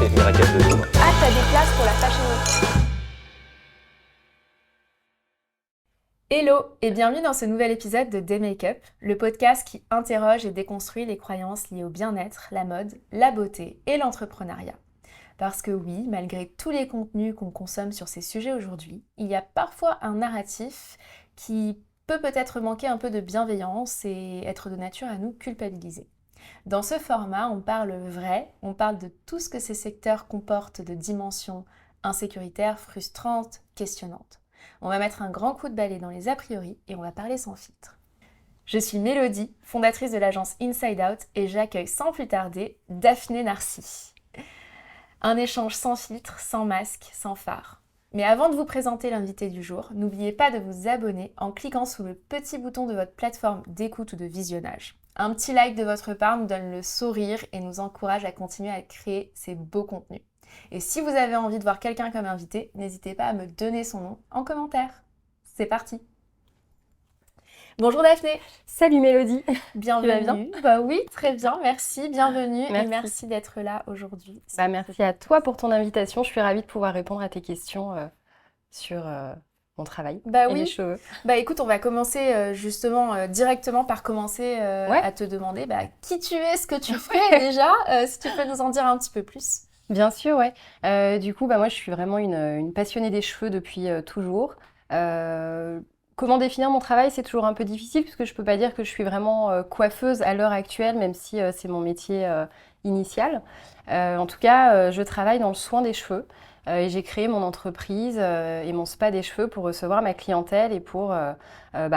c'est Miracle de Louvre. Ah, t'as des places pour la Fashion Week. Hello et bienvenue dans ce nouvel épisode de Day Makeup, le podcast qui interroge et déconstruit les croyances liées au bien-être, la mode, la beauté et l'entrepreneuriat. Parce que oui, malgré tous les contenus qu'on consomme sur ces sujets aujourd'hui, il y a parfois un narratif qui peut peut-être manquer un peu de bienveillance et être de nature à nous culpabiliser. Dans ce format, on parle vrai, on parle de tout ce que ces secteurs comportent de dimensions insécuritaires, frustrantes, questionnantes. On va mettre un grand coup de balai dans les a priori et on va parler sans filtre. Je suis Mélodie, fondatrice de l'agence Inside Out et j'accueille sans plus tarder Daphné Narcy. Un échange sans filtre, sans masque, sans phare. Mais avant de vous présenter l'invité du jour, n'oubliez pas de vous abonner en cliquant sous le petit bouton de votre plateforme d'écoute ou de visionnage. Un petit like de votre part nous donne le sourire et nous encourage à continuer à créer ces beaux contenus. Et si vous avez envie de voir quelqu'un comme invité, n'hésitez pas à me donner son nom en commentaire. C'est parti! Bonjour Daphné! Salut Mélodie! Bienvenue! Tu vas bien? Bah oui, très bien, merci, bienvenue Merci. et merci d'être là aujourd'hui. Merci à toi pour ton invitation, je suis ravie de pouvoir répondre à tes questions sur mon travail Bah et oui. mes cheveux. Bah écoute, on va commencer justement directement par commencer à te demander qui tu es, ce que tu fais déjà, si tu peux nous en dire un petit peu plus. Bien sûr, ouais. Du coup, moi je suis vraiment une passionnée des cheveux depuis toujours. Comment définir mon travail, c'est toujours un peu difficile puisque je peux pas dire que je suis vraiment coiffeuse à l'heure actuelle, même si c'est mon métier initial. En tout cas, je travaille dans le soin des cheveux. Et j'ai créé mon entreprise et mon spa des cheveux pour recevoir ma clientèle et pour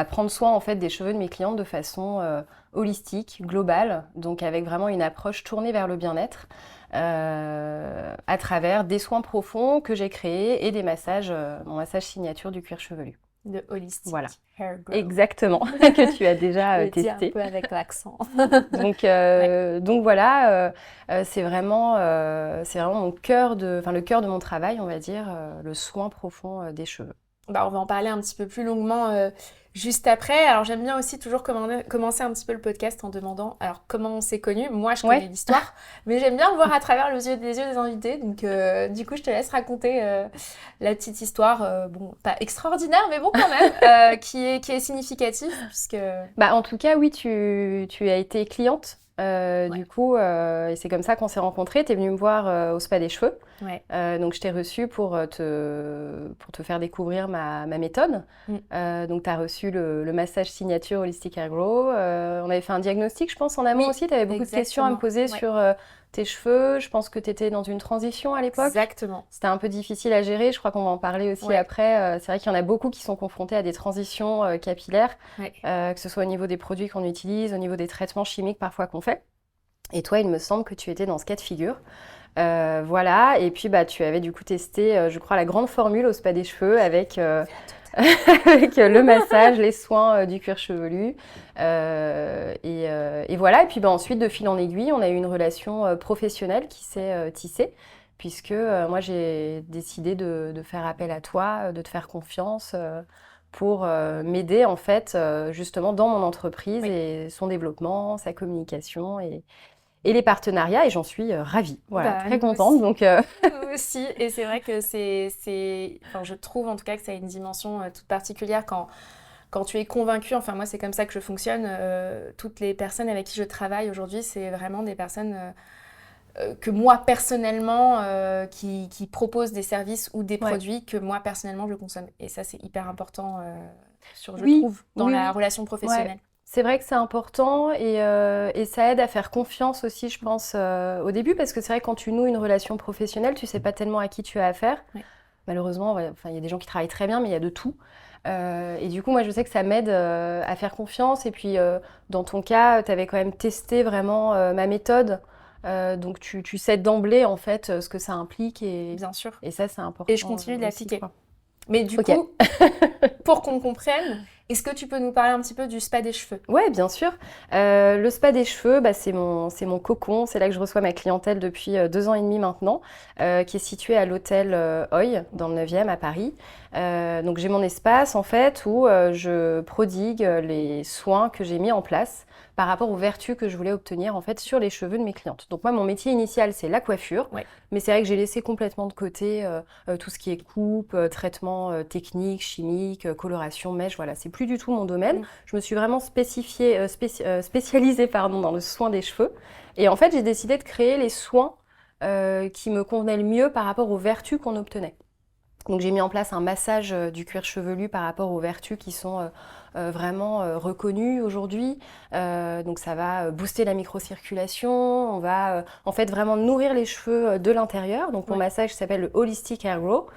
prendre soin en fait des cheveux de mes clientes de façon holistique, globale, donc avec vraiment une approche tournée vers le bien-être à travers des soins profonds que j'ai créés et des massages, mon massage signature du cuir chevelu. De holistic Voilà. hair grow. Exactement, que tu as déjà Je le dis un testé. peu avec l'accent. Donc voilà, c'est vraiment mon cœur le cœur de mon travail, on va dire, le soin profond des cheveux. On va en parler un petit peu plus longuement juste après. Alors j'aime bien aussi toujours commencer un petit peu le podcast en demandant alors comment on s'est connus. Moi je connais l'histoire, mais j'aime bien le voir à travers les yeux des invités. Donc du coup je te laisse raconter la petite histoire, bon pas extraordinaire mais bon quand même, qui est significative puisque... En tout cas oui, tu as été cliente. Du coup, et c'est comme ça qu'on s'est rencontrés. Tu es venue me voir au spa des cheveux. Ouais. Donc, je t'ai reçue pour te faire découvrir ma méthode. Donc, tu as reçu le massage signature Holistic Hair Grow. On avait fait un diagnostic, je pense, en amont aussi. Tu avais beaucoup de questions à me poser sur tes cheveux. Je pense que tu étais dans une transition à l'époque. Exactement. C'était un peu difficile à gérer. Je crois qu'on va en parler aussi après. C'est vrai qu'il y en a beaucoup qui sont confrontés à des transitions capillaires, que ce soit au niveau des produits qu'on utilise, au niveau des traitements chimiques parfois qu'on fait. Et toi, il me semble que tu étais dans ce cas de figure. Voilà, et puis tu avais du coup testé, je crois, la grande formule au spa des cheveux avec, avec le massage, les soins du cuir chevelu. Et voilà, et puis ensuite, de fil en aiguille, on a eu une relation professionnelle qui s'est tissée, puisque moi, j'ai décidé de faire appel à toi, de te faire confiance pour m'aider, en fait, justement, dans mon entreprise et son développement, sa communication et les partenariats, et j'en suis ravie, très contente. Donc, nous aussi, et c'est vrai que je trouve en tout cas que ça a une dimension toute particulière quand tu es convaincu, enfin moi c'est comme ça que je fonctionne, toutes les personnes avec qui je travaille aujourd'hui, c'est vraiment des personnes que moi personnellement, qui proposent des services ou des produits que moi personnellement je consomme. Et ça c'est hyper important, je trouve, dans la relation professionnelle. Ouais. C'est vrai que c'est important et ça aide à faire confiance aussi, je pense, au début, parce que c'est vrai que quand tu noues une relation professionnelle, tu sais pas tellement à qui tu as affaire. Malheureusement, il y a des gens qui travaillent très bien, mais il y a de tout. Et du coup, moi, je sais que ça m'aide à faire confiance. Et puis, dans ton cas, tu avais quand même testé vraiment ma méthode. Donc, tu sais d'emblée, en fait, ce que ça implique. Bien sûr. Et ça, c'est important. Et je continue de l'appliquer. Mais du coup, pour qu'on comprenne, est-ce que tu peux nous parler un petit peu du spa des cheveux ? Ouais, bien sûr. Le spa des cheveux, c'est mon cocon. C'est là que je reçois ma clientèle depuis 2 ans et demi maintenant, qui est situé à l'hôtel Hoy, dans le 9e à Paris. Donc j'ai mon espace en fait où je prodigue les soins que j'ai mis en place par rapport aux vertus que je voulais obtenir en fait sur les cheveux de mes clientes. Donc moi, mon métier initial, c'est la coiffure, mais c'est vrai que j'ai laissé complètement de côté tout ce qui est coupe, traitement technique, chimique, coloration, mèche, voilà, c'est plus du tout mon domaine. Je me suis vraiment spécialisée dans le soin des cheveux. Et en fait, j'ai décidé de créer les soins qui me convenaient le mieux par rapport aux vertus qu'on obtenait. Donc j'ai mis en place un massage du cuir chevelu par rapport aux vertus qui sont vraiment reconnues aujourd'hui. Donc ça va booster la microcirculation, on va en fait vraiment nourrir les cheveux de l'intérieur. Donc mon massage s'appelle le Holistic Hair Grow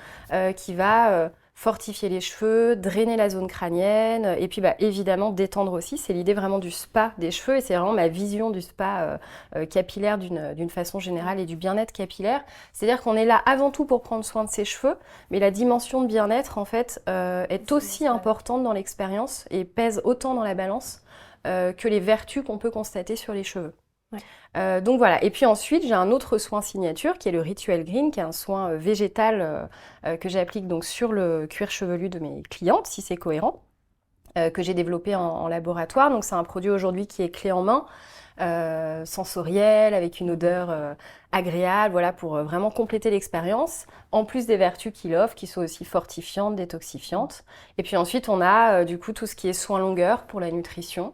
qui va fortifier les cheveux, drainer la zone crânienne et puis évidemment détendre aussi. C'est l'idée vraiment du spa des cheveux et c'est vraiment ma vision du spa capillaire d'une façon générale et du bien-être capillaire. C'est-à-dire qu'on est là avant tout pour prendre soin de ses cheveux, mais la dimension de bien-être en fait est aussi importante dans l'expérience et pèse autant dans la balance que les vertus qu'on peut constater sur les cheveux. Donc voilà, et puis ensuite j'ai un autre soin signature qui est le Rituel Green, qui est un soin végétal que j'applique donc sur le cuir chevelu de mes clientes, si c'est cohérent, que j'ai développé en laboratoire. Donc c'est un produit aujourd'hui qui est clé en main, sensoriel, avec une odeur agréable, voilà, pour vraiment compléter l'expérience, en plus des vertus qu'il offre, qui sont aussi fortifiantes, détoxifiantes. Et puis ensuite on a du coup tout ce qui est soin longueur pour la nutrition.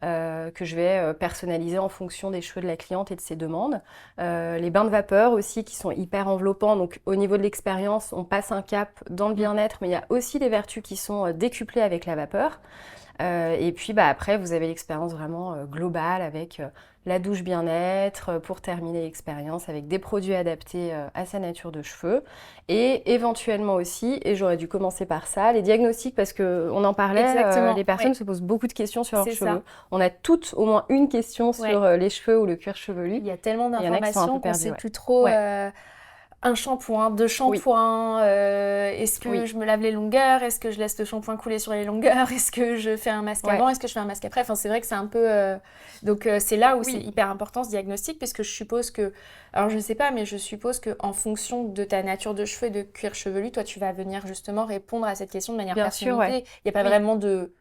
Que je vais personnaliser en fonction des cheveux de la cliente et de ses demandes. Les bains de vapeur aussi qui sont hyper enveloppants. Donc au niveau de l'expérience, on passe un cap dans le bien-être, mais il y a aussi des vertus qui sont décuplées avec la vapeur. Et puis après, vous avez l'expérience vraiment globale avec la douche bien-être pour terminer l'expérience avec des produits adaptés à sa nature de cheveux. Et éventuellement aussi, et j'aurais dû commencer par ça, les diagnostics parce qu'on en parlait, les personnes se posent beaucoup de questions sur leurs cheveux. On a toutes au moins une question sur les cheveux ou le cuir chevelu. Il y a tellement d'informations qu'on ne sait plus trop... Un shampoing, deux shampoings, est-ce que je me lave les longueurs, est-ce que je laisse le shampoing couler sur les longueurs, est-ce que je fais un masque avant, est-ce que je fais un masque après, enfin c'est vrai que c'est un peu... Donc c'est là où c'est hyper important ce diagnostic, puisque je suppose que, alors je ne sais pas, mais je suppose qu'en fonction de ta nature de cheveux et de cuir chevelu, toi tu vas venir justement répondre à cette question de manière personnalisée. Il n'y a pas vraiment de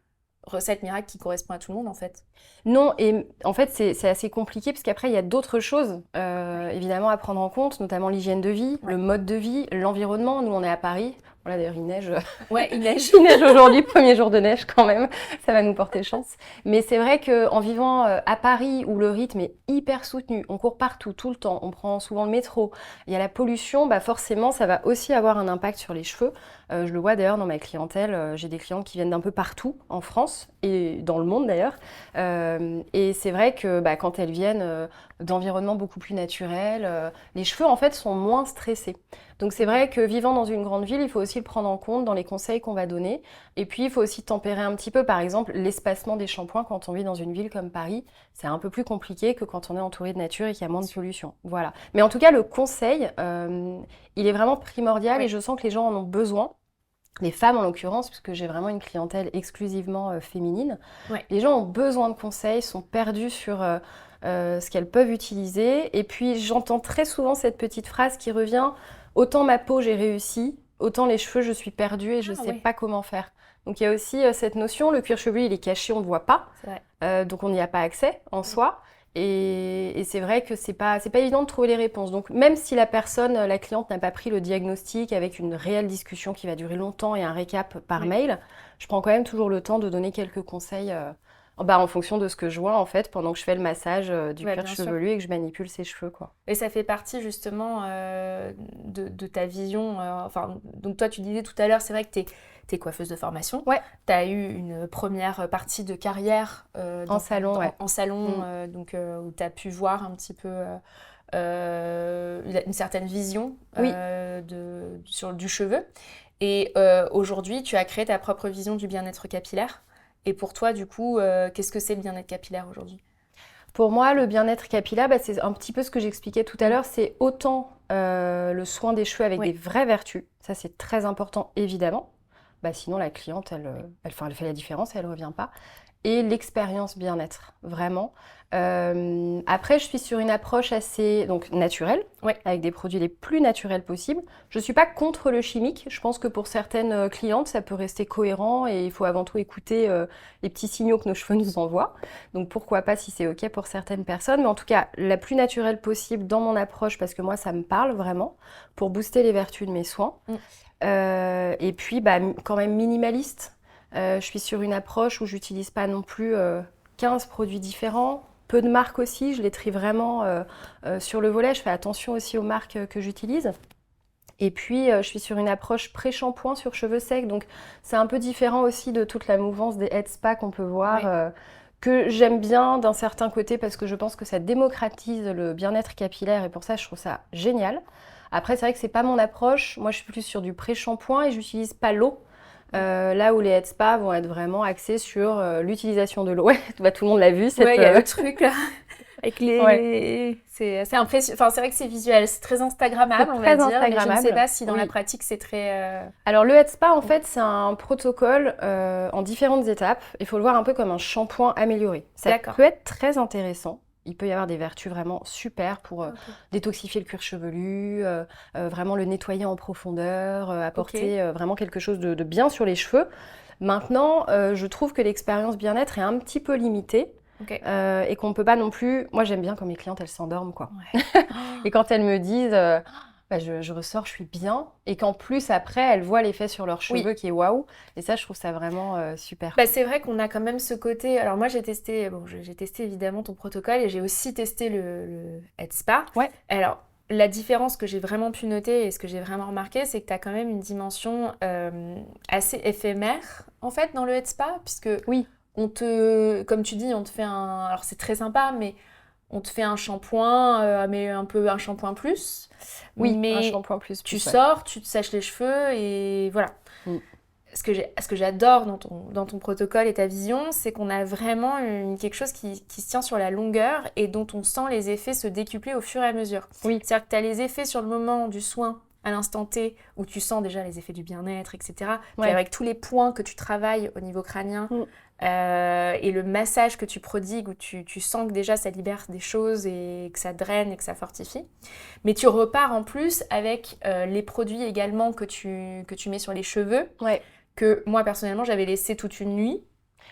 recette miracle qui correspond à tout le monde en fait. Non, et en fait c'est assez compliqué parce qu'après il y a d'autres choses évidemment à prendre en compte, notamment l'hygiène de vie, le mode de vie, l'environnement. Nous on est à Paris, voilà d'ailleurs il neige. Il neige. Il neige aujourd'hui, premier jour de neige quand même, ça va nous porter chance. Mais c'est vrai qu'en vivant à Paris où le rythme est hyper soutenu, on court partout tout le temps, on prend souvent le métro, il y a la pollution, forcément ça va aussi avoir un impact sur les cheveux. Je le vois d'ailleurs dans ma clientèle, j'ai des clientes qui viennent d'un peu partout en France et dans le monde d'ailleurs. Et c'est vrai que quand elles viennent d'environnements beaucoup plus naturels, les cheveux en fait sont moins stressés. Donc c'est vrai que vivant dans une grande ville, il faut aussi le prendre en compte dans les conseils qu'on va donner. Et puis il faut aussi tempérer un petit peu, par exemple, l'espacement des shampoings quand on vit dans une ville comme Paris. C'est un peu plus compliqué que quand on est entouré de nature et qu'il y a moins de pollution. Voilà. Mais en tout cas, le conseil, il est vraiment primordial et je sens que les gens en ont besoin. Les femmes en l'occurrence, puisque j'ai vraiment une clientèle exclusivement féminine, les gens ont besoin de conseils, sont perdus sur ce qu'elles peuvent utiliser. Et puis j'entends très souvent cette petite phrase qui revient « Autant ma peau j'ai réussi, autant les cheveux je suis perdue et je ne sais pas comment faire ». Donc il y a aussi cette notion, le cuir chevelu il est caché, on ne le voit pas, donc on n'y a pas accès en soi. Et c'est vrai que c'est pas évident de trouver les réponses. Donc même si la cliente n'a pas pris le diagnostic avec une réelle discussion qui va durer longtemps et un récap par mail, je prends quand même toujours le temps de donner quelques conseils en fonction de ce que je vois en fait pendant que je fais le massage du cuir chevelu et que je manipule ses cheveux quoi. Et ça fait partie justement de ta vision. Donc toi tu disais tout à l'heure, c'est vrai que t'es coiffeuse de formation. Tu as eu une première partie de carrière en salon, donc, où tu as pu voir un petit peu une certaine vision du cheveu. Et aujourd'hui, tu as créé ta propre vision du bien-être capillaire. Et pour toi, du coup, qu'est-ce que c'est le bien-être capillaire aujourd'hui ? Pour moi, le bien-être capillaire, c'est un petit peu ce que j'expliquais tout à l'heure. C'est autant le soin des cheveux avec des vraies vertus. Ça, c'est très important, évidemment. Sinon, la cliente, elle fait la différence et elle ne revient pas. et l'expérience bien-être, vraiment. Après, je suis sur une approche assez donc, naturelle, avec des produits les plus naturels possibles. Je ne suis pas contre le chimique. Je pense que pour certaines clientes, ça peut rester cohérent et il faut avant tout écouter les petits signaux que nos cheveux nous envoient. Donc pourquoi pas si c'est OK pour certaines personnes. Mais en tout cas, la plus naturelle possible dans mon approche, parce que moi, ça me parle vraiment, pour booster les vertus de mes soins. Et puis, quand même minimaliste. Je suis sur une approche où j'utilise pas non plus 15 produits différents. Peu de marques aussi, je les trie vraiment sur le volet. Je fais attention aussi aux marques que j'utilise. Et puis, je suis sur une approche pré-shampoing sur cheveux secs. Donc, c'est un peu différent aussi de toute la mouvance des head spa qu'on peut voir, que j'aime bien d'un certain côté parce que je pense que ça démocratise le bien-être capillaire et pour ça, je trouve ça génial. Après, c'est vrai que c'est pas mon approche. Moi, je suis plus sur du pré-shampoing et j'utilise pas l'eau. Là où les head spa vont être vraiment axés sur l'utilisation de l'eau. Ouais, tout le monde l'a vu. Il y a le truc là, avec les... C'est assez impressionnant. Enfin, c'est vrai que c'est visuel, c'est très instagrammable, on va dire. Mais je ne sais pas si dans la pratique, c'est très... Alors, le head spa, en fait, c'est un protocole en différentes étapes. Il faut le voir un peu comme un shampoing amélioré. Ça peut être très intéressant. Il peut y avoir des vertus vraiment super pour détoxifier le cuir chevelu, vraiment le nettoyer en profondeur, apporter vraiment quelque chose de bien sur les cheveux. Maintenant, je trouve que l'expérience bien-être est un petit peu limitée et qu'on ne peut pas non plus... Moi, j'aime bien quand mes clientes, elles s'endorment, quoi. Et quand elles me disent... je ressors, je suis bien. Et qu'en plus, après, elles voient l'effet sur leurs cheveux qui est waouh. Et ça, je trouve ça vraiment super. C'est vrai qu'on a quand même ce côté... Alors moi, j'ai testé évidemment ton protocole et j'ai aussi testé le Head Spa. Alors, la différence que j'ai vraiment pu noter et ce que j'ai vraiment remarqué, c'est que tu as quand même une dimension assez éphémère, en fait, dans le Head Spa. Puisque, comme tu dis, on te fait un... Alors, c'est très sympa, mais... On te fait un shampoing, mais un peu un shampoing plus. Mais un shampoing plus. Tu sors, tu te sèches les cheveux et voilà. Ce que j'adore dans ton protocole et ta vision, c'est qu'on a vraiment quelque chose qui se tient sur la longueur et dont on sent les effets se décupler au fur et à mesure. C'est-à-dire que tu as les effets sur le moment du soin, à l'instant T, où tu sens déjà les effets du bien-être, etc. Puis avec tous les points que tu travailles au niveau crânien, et le massage que tu prodigues où tu sens que déjà ça libère des choses et que ça draine et que ça fortifie. Mais tu repars en plus avec les produits également que tu mets sur les cheveux, que moi personnellement j'avais laissé toute une nuit.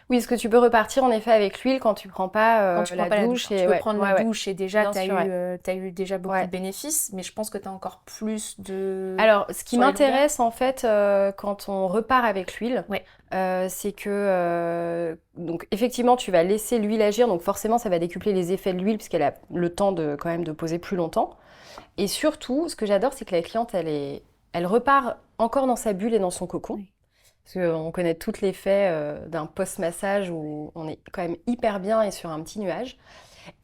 Oui, parce que tu peux repartir en effet avec l'huile quand tu prends pas la douche. Tu peux prendre la douche et déjà tu as eu déjà beaucoup de bénéfices, mais je pense que tu as encore plus de... Alors, ce qui m'intéresse en fait quand on repart avec l'huile, c'est que donc effectivement tu vas laisser l'huile agir, donc forcément ça va décupler les effets de l'huile puisqu'elle a le temps quand même de poser plus longtemps. Et surtout, ce que j'adore, c'est que la cliente elle repart encore dans sa bulle et dans son cocon. Parce qu'on connaît tout l'effet d'un post-massage où on est quand même hyper bien et sur un petit nuage.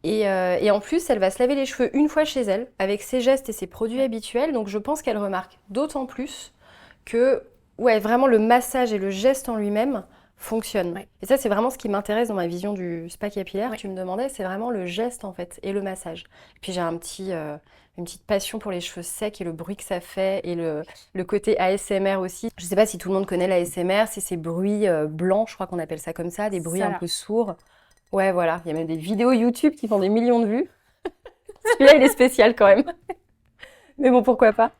Et en plus, elle va se laver les cheveux une fois chez elle, avec ses gestes et ses produits habituels. Donc je pense qu'elle remarque d'autant plus que vraiment le massage et le geste en lui-même fonctionnent. Et ça, c'est vraiment ce qui m'intéresse dans ma vision du spa capillaire. Tu me demandais, c'est vraiment le geste en fait et le massage. Et puis j'ai une petite passion pour les cheveux secs et le bruit que ça fait et le côté ASMR aussi. Je ne sais pas si tout le monde connaît l'ASMR, c'est ces bruits blancs, je crois qu'on appelle ça comme ça, des bruits un peu sourds. Ouais, voilà, il y a même des vidéos YouTube qui font des millions de vues. Celui-là, il est spécial quand même. Mais bon, pourquoi pas.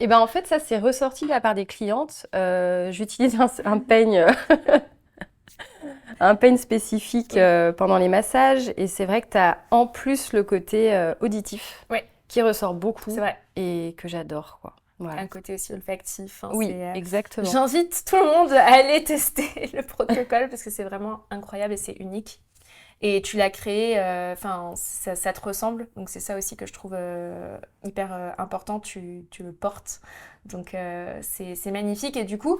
Et ben en fait, ça, c'est ressorti de la part des clientes. J'utilise un peigne... un peigne spécifique pendant les massages. Et c'est vrai que tu as en plus le côté auditif qui ressort beaucoup et que j'adore, quoi. Un côté aussi olfactif. Exactement. J'invite tout le monde à aller tester le protocole parce que c'est vraiment incroyable et c'est unique. Et tu l'as créé, ça te ressemble. Donc c'est ça aussi que je trouve hyper important. Tu le portes. Donc c'est magnifique. Et du coup,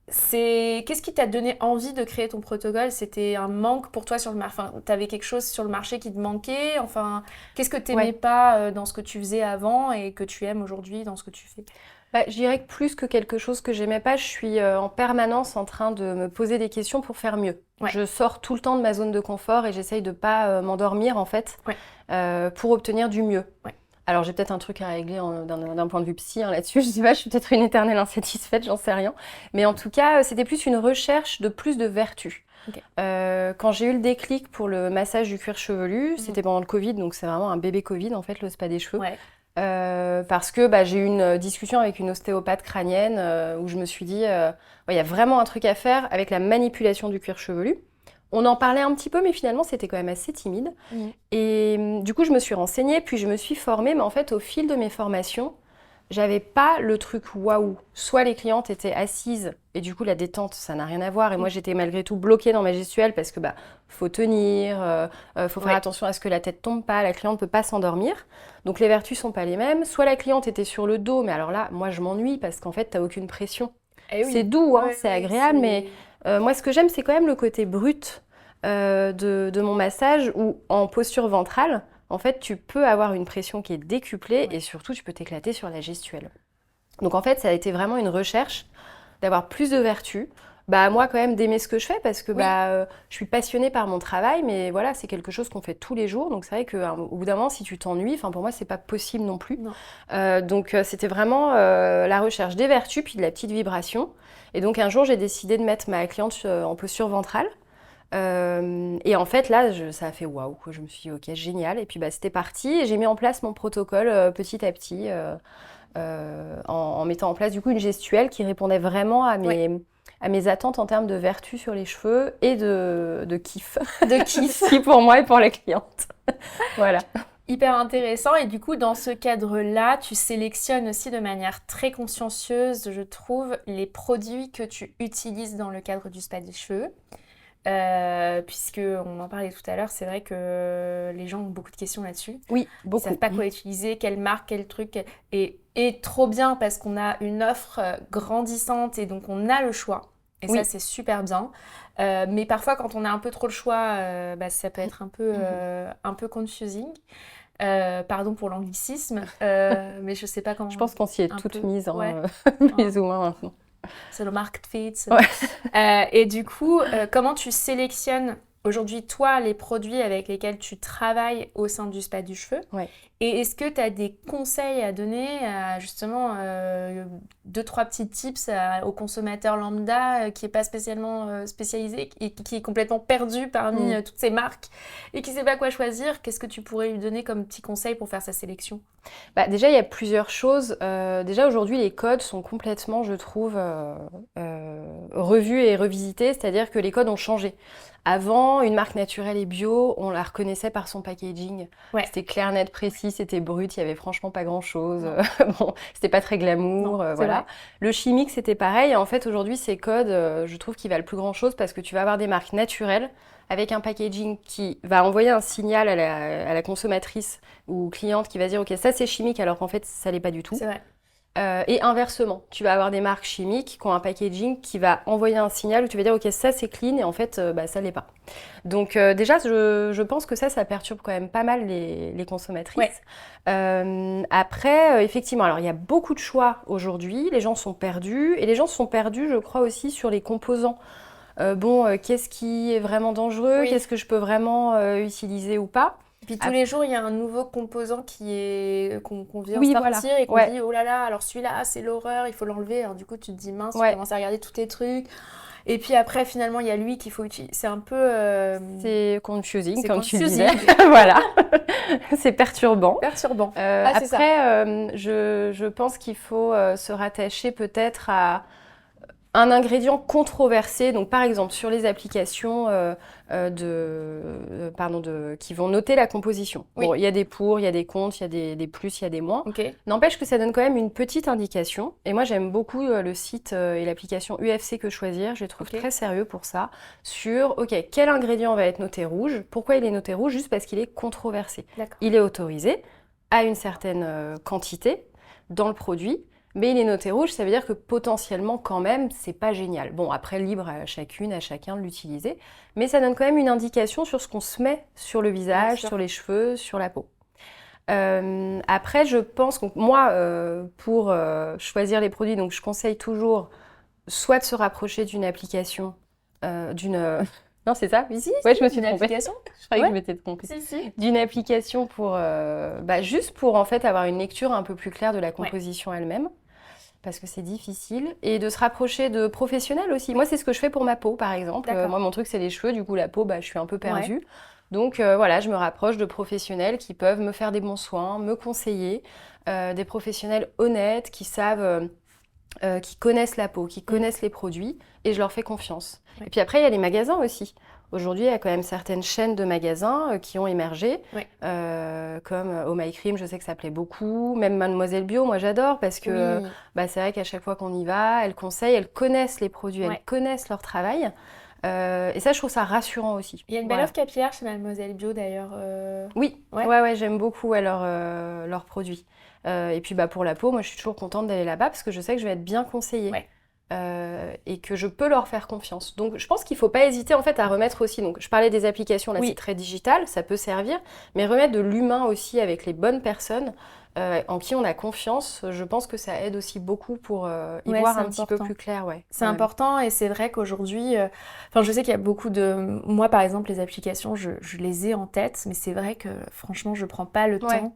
qu'est-ce qui t'a donné envie de créer ton protocole? C'était un manque pour toi sur le marché? Enfin, t'avais quelque chose sur le marché qui te manquait? Enfin, qu'est-ce que t'aimais pas dans ce que tu faisais avant et que tu aimes aujourd'hui dans ce que tu fais? Je dirais que plus que quelque chose que j'aimais pas, je suis en permanence en train de me poser des questions pour faire mieux. Je sors tout le temps de ma zone de confort et j'essaye de pas m'endormir en fait pour obtenir du mieux. Alors, j'ai peut-être un truc à régler d'un point de vue psy là-dessus. Je sais pas, je suis peut-être une éternelle insatisfaite, j'en sais rien. Mais en tout cas, c'était plus une recherche de plus de vertus. Ok. Quand j'ai eu le déclic pour le massage du cuir chevelu, c'était pendant le Covid, donc c'est vraiment un bébé Covid en fait, le spa des cheveux. Ouais. Parce que j'ai eu une discussion avec une ostéopathe crânienne où je me suis dit, ouais, il y a vraiment un truc à faire avec la manipulation du cuir chevelu. On en parlait un petit peu, mais finalement, c'était quand même assez timide. Et du coup, je me suis renseignée, puis je me suis formée, mais en fait, au fil de mes formations, j'avais pas le truc waouh. Soit les clientes étaient assises, et du coup, la détente, ça n'a rien à voir. Et moi, j'étais malgré tout bloquée dans ma gestuelle parce que faut tenir, faut faire Ouais. attention à ce que la tête tombe pas, la cliente peut pas s'endormir. Donc les vertus sont pas les mêmes. Soit la cliente était sur le dos, mais alors là, moi, je m'ennuie parce qu'en fait, t'as aucune pression. Eh oui. C'est doux, hein, Ouais, c'est agréable, mais moi, ce que j'aime, c'est quand même le côté brut de mon massage où, en posture ventrale, en fait, tu peux avoir une pression qui est décuplée et surtout, tu peux t'éclater sur la gestuelle. Donc, en fait, ça a été vraiment une recherche d'avoir plus de vertus. Moi, quand même, d'aimer ce que je fais parce que je suis passionnée par mon travail, mais voilà, c'est quelque chose qu'on fait tous les jours. Donc, c'est vrai qu'au bout d'un moment, si tu t'ennuies, pour moi, c'est pas possible non plus. Non. Donc, c'était vraiment la recherche des vertus puis de la petite vibration. Et donc, un jour, j'ai décidé de mettre ma cliente en posture ventrale. Et en fait, là, ça a fait waouh, quoi. Je me suis dit, ok, génial. Et puis, c'était parti. Et j'ai mis en place mon protocole petit à petit, en mettant en place, du coup, une gestuelle qui répondait vraiment à mes attentes en termes de vertu sur les cheveux et de kiff. De kiff. Aussi pour moi et pour les clientes. Voilà. Hyper intéressant. Et du coup, dans ce cadre-là, tu sélectionnes aussi de manière très consciencieuse, je trouve, les produits que tu utilises dans le cadre du spa des cheveux. Puisque on en parlait tout à l'heure, c'est vrai que les gens ont beaucoup de questions là-dessus. Oui, Ils beaucoup. savent pas quoi utiliser, quelle marque, quel truc. Et trop bien parce qu'on a une offre grandissante et donc on a le choix. Et Oui. ça, c'est super bien. Mais parfois, quand on a un peu trop le choix, ça peut être un peu confusing. Pardon pour l'anglicisme, mais je sais pas comment. Je pense qu'on s'y est Un toutes peu, mises, ouais. plus ou moins maintenant. C'est le market fit. Ouais. Et du coup, comment tu sélectionnes aujourd'hui, toi, les produits avec lesquels tu travailles au sein du spa du cheveu? Ouais. Et est-ce que tu as des conseils à donner, justement, 2-3 petits tips au consommateur lambda qui n'est pas spécialement spécialisé et qui est complètement perdu parmi toutes ces marques et qui ne sait pas quoi choisir? Qu'est-ce que tu pourrais lui donner comme petit conseil pour faire sa sélection? Déjà, il y a plusieurs choses. Déjà, aujourd'hui, les codes sont complètement, je trouve, revus et revisités, c'est-à-dire que les codes ont changé. Avant, une marque naturelle et bio, on la reconnaissait par son packaging. Ouais. C'était clair, net, précis, c'était brut, il y avait franchement pas grand-chose. Non. Bon, c'était pas très glamour, Non, c'est voilà. vrai. Le chimique, c'était pareil. En fait, aujourd'hui, ces codes, je trouve qu'ils valent plus grand-chose parce que tu vas avoir des marques naturelles avec un packaging qui va envoyer un signal à la consommatrice ou cliente qui va dire ok, ça c'est chimique alors qu'en fait ça l'est pas du tout. C'est vrai. Et inversement, tu vas avoir des marques chimiques qui ont un packaging qui va envoyer un signal où tu vas dire ok, ça c'est clean et en fait ça l'est pas. Donc déjà je pense que ça perturbe quand même pas mal les consommatrices. Ouais. Après effectivement, alors il y a beaucoup de choix aujourd'hui, les gens sont perdus et les gens sont perdus je crois aussi sur les composants. Qu'est-ce qui est vraiment dangereux? Oui. Qu'est-ce que je peux vraiment utiliser ou pas? Puis tous les jours, il y a un nouveau composant qu'on vient Oui, sortir voilà. et qu'on Ouais. dit oh là là, alors celui-là, c'est l'horreur, il faut l'enlever. Alors du coup, tu te dis mince, tu Ouais. commences à regarder tous tes trucs. Et puis après, finalement, il y a lui qu'il faut utiliser. C'est un peu. C'est confusing, C'est comme tu confusing. disais. Voilà. C'est perturbant. Perturbant. C'est ça. Après, je pense qu'il faut se rattacher peut-être à un ingrédient controversé. Donc, par exemple, sur les applications qui vont noter la composition. Oui. Bon, il y a des pour, il y a des contre, il y a des plus, il y a des moins. Ok. N'empêche que ça donne quand même une petite indication. Et moi, j'aime beaucoup le site et l'application UFC Que Choisir. Je les trouve très sérieux pour ça. Sur, ok, quel ingrédient va être noté rouge? Pourquoi il est noté rouge? Juste parce qu'il est controversé. D'accord. Il est autorisé à une certaine quantité dans le produit. Mais il est noté rouge, ça veut dire que potentiellement, quand même, c'est pas génial. Bon, après, libre à chacune, à chacun de l'utiliser. Mais ça donne quand même une indication sur ce qu'on se met sur le visage, sur les cheveux, sur la peau. Après, je pense que moi, pour choisir les produits, donc je conseille toujours soit de se rapprocher d'une application, Non, c'est ça, oui. Si, Ouais, si, je me suis une trompée. application. Je croyais Ouais. que je m'étais trompée. Si. D'une application pour, juste pour en fait avoir une lecture un peu plus claire de la Ouais. composition elle-même, parce que c'est difficile, et de se rapprocher de professionnels aussi. Moi, c'est ce que je fais pour ma peau, par exemple. D'accord. Moi, mon truc, c'est les cheveux, du coup, la peau, je suis un peu Ouais. perdue. Donc voilà, je me rapproche de professionnels qui peuvent me faire des bons soins, me conseiller, des professionnels honnêtes qui savent, qui connaissent la peau, qui connaissent les produits, et je leur fais confiance. Ouais. Et puis après, il y a les magasins aussi. Aujourd'hui, il y a quand même certaines chaînes de magasins qui ont émergé, Ouais. comme Oh My Cream, je sais que ça plaît beaucoup. Même Mademoiselle Bio, moi j'adore parce que Oui. c'est vrai qu'à chaque fois qu'on y va, elles conseillent, elles connaissent les produits, elles Ouais. connaissent leur travail. Et ça, je trouve ça rassurant aussi. Il y a une belle Voilà. offre capillaire chez Mademoiselle Bio d'ailleurs. Oui, Ouais. ouais, j'aime beaucoup leurs produits. Et puis pour la peau, moi je suis toujours contente d'aller là-bas parce que je sais que je vais être bien conseillée. Ouais. Et que je peux leur faire confiance. Donc je pense qu'il ne faut pas hésiter en fait à remettre aussi, donc je parlais des applications, là Oui. c'est très digital, ça peut servir, mais remettre de l'humain aussi avec les bonnes personnes en qui on a confiance, je pense que ça aide aussi beaucoup pour y Ouais, voir c'est un petit peu important. plus clair. Ouais. C'est Ouais. important et c'est vrai qu'aujourd'hui, je sais qu'il y a beaucoup de... Moi, par exemple, les applications, je les ai en tête, mais c'est vrai que franchement, je prends pas le Ouais. temps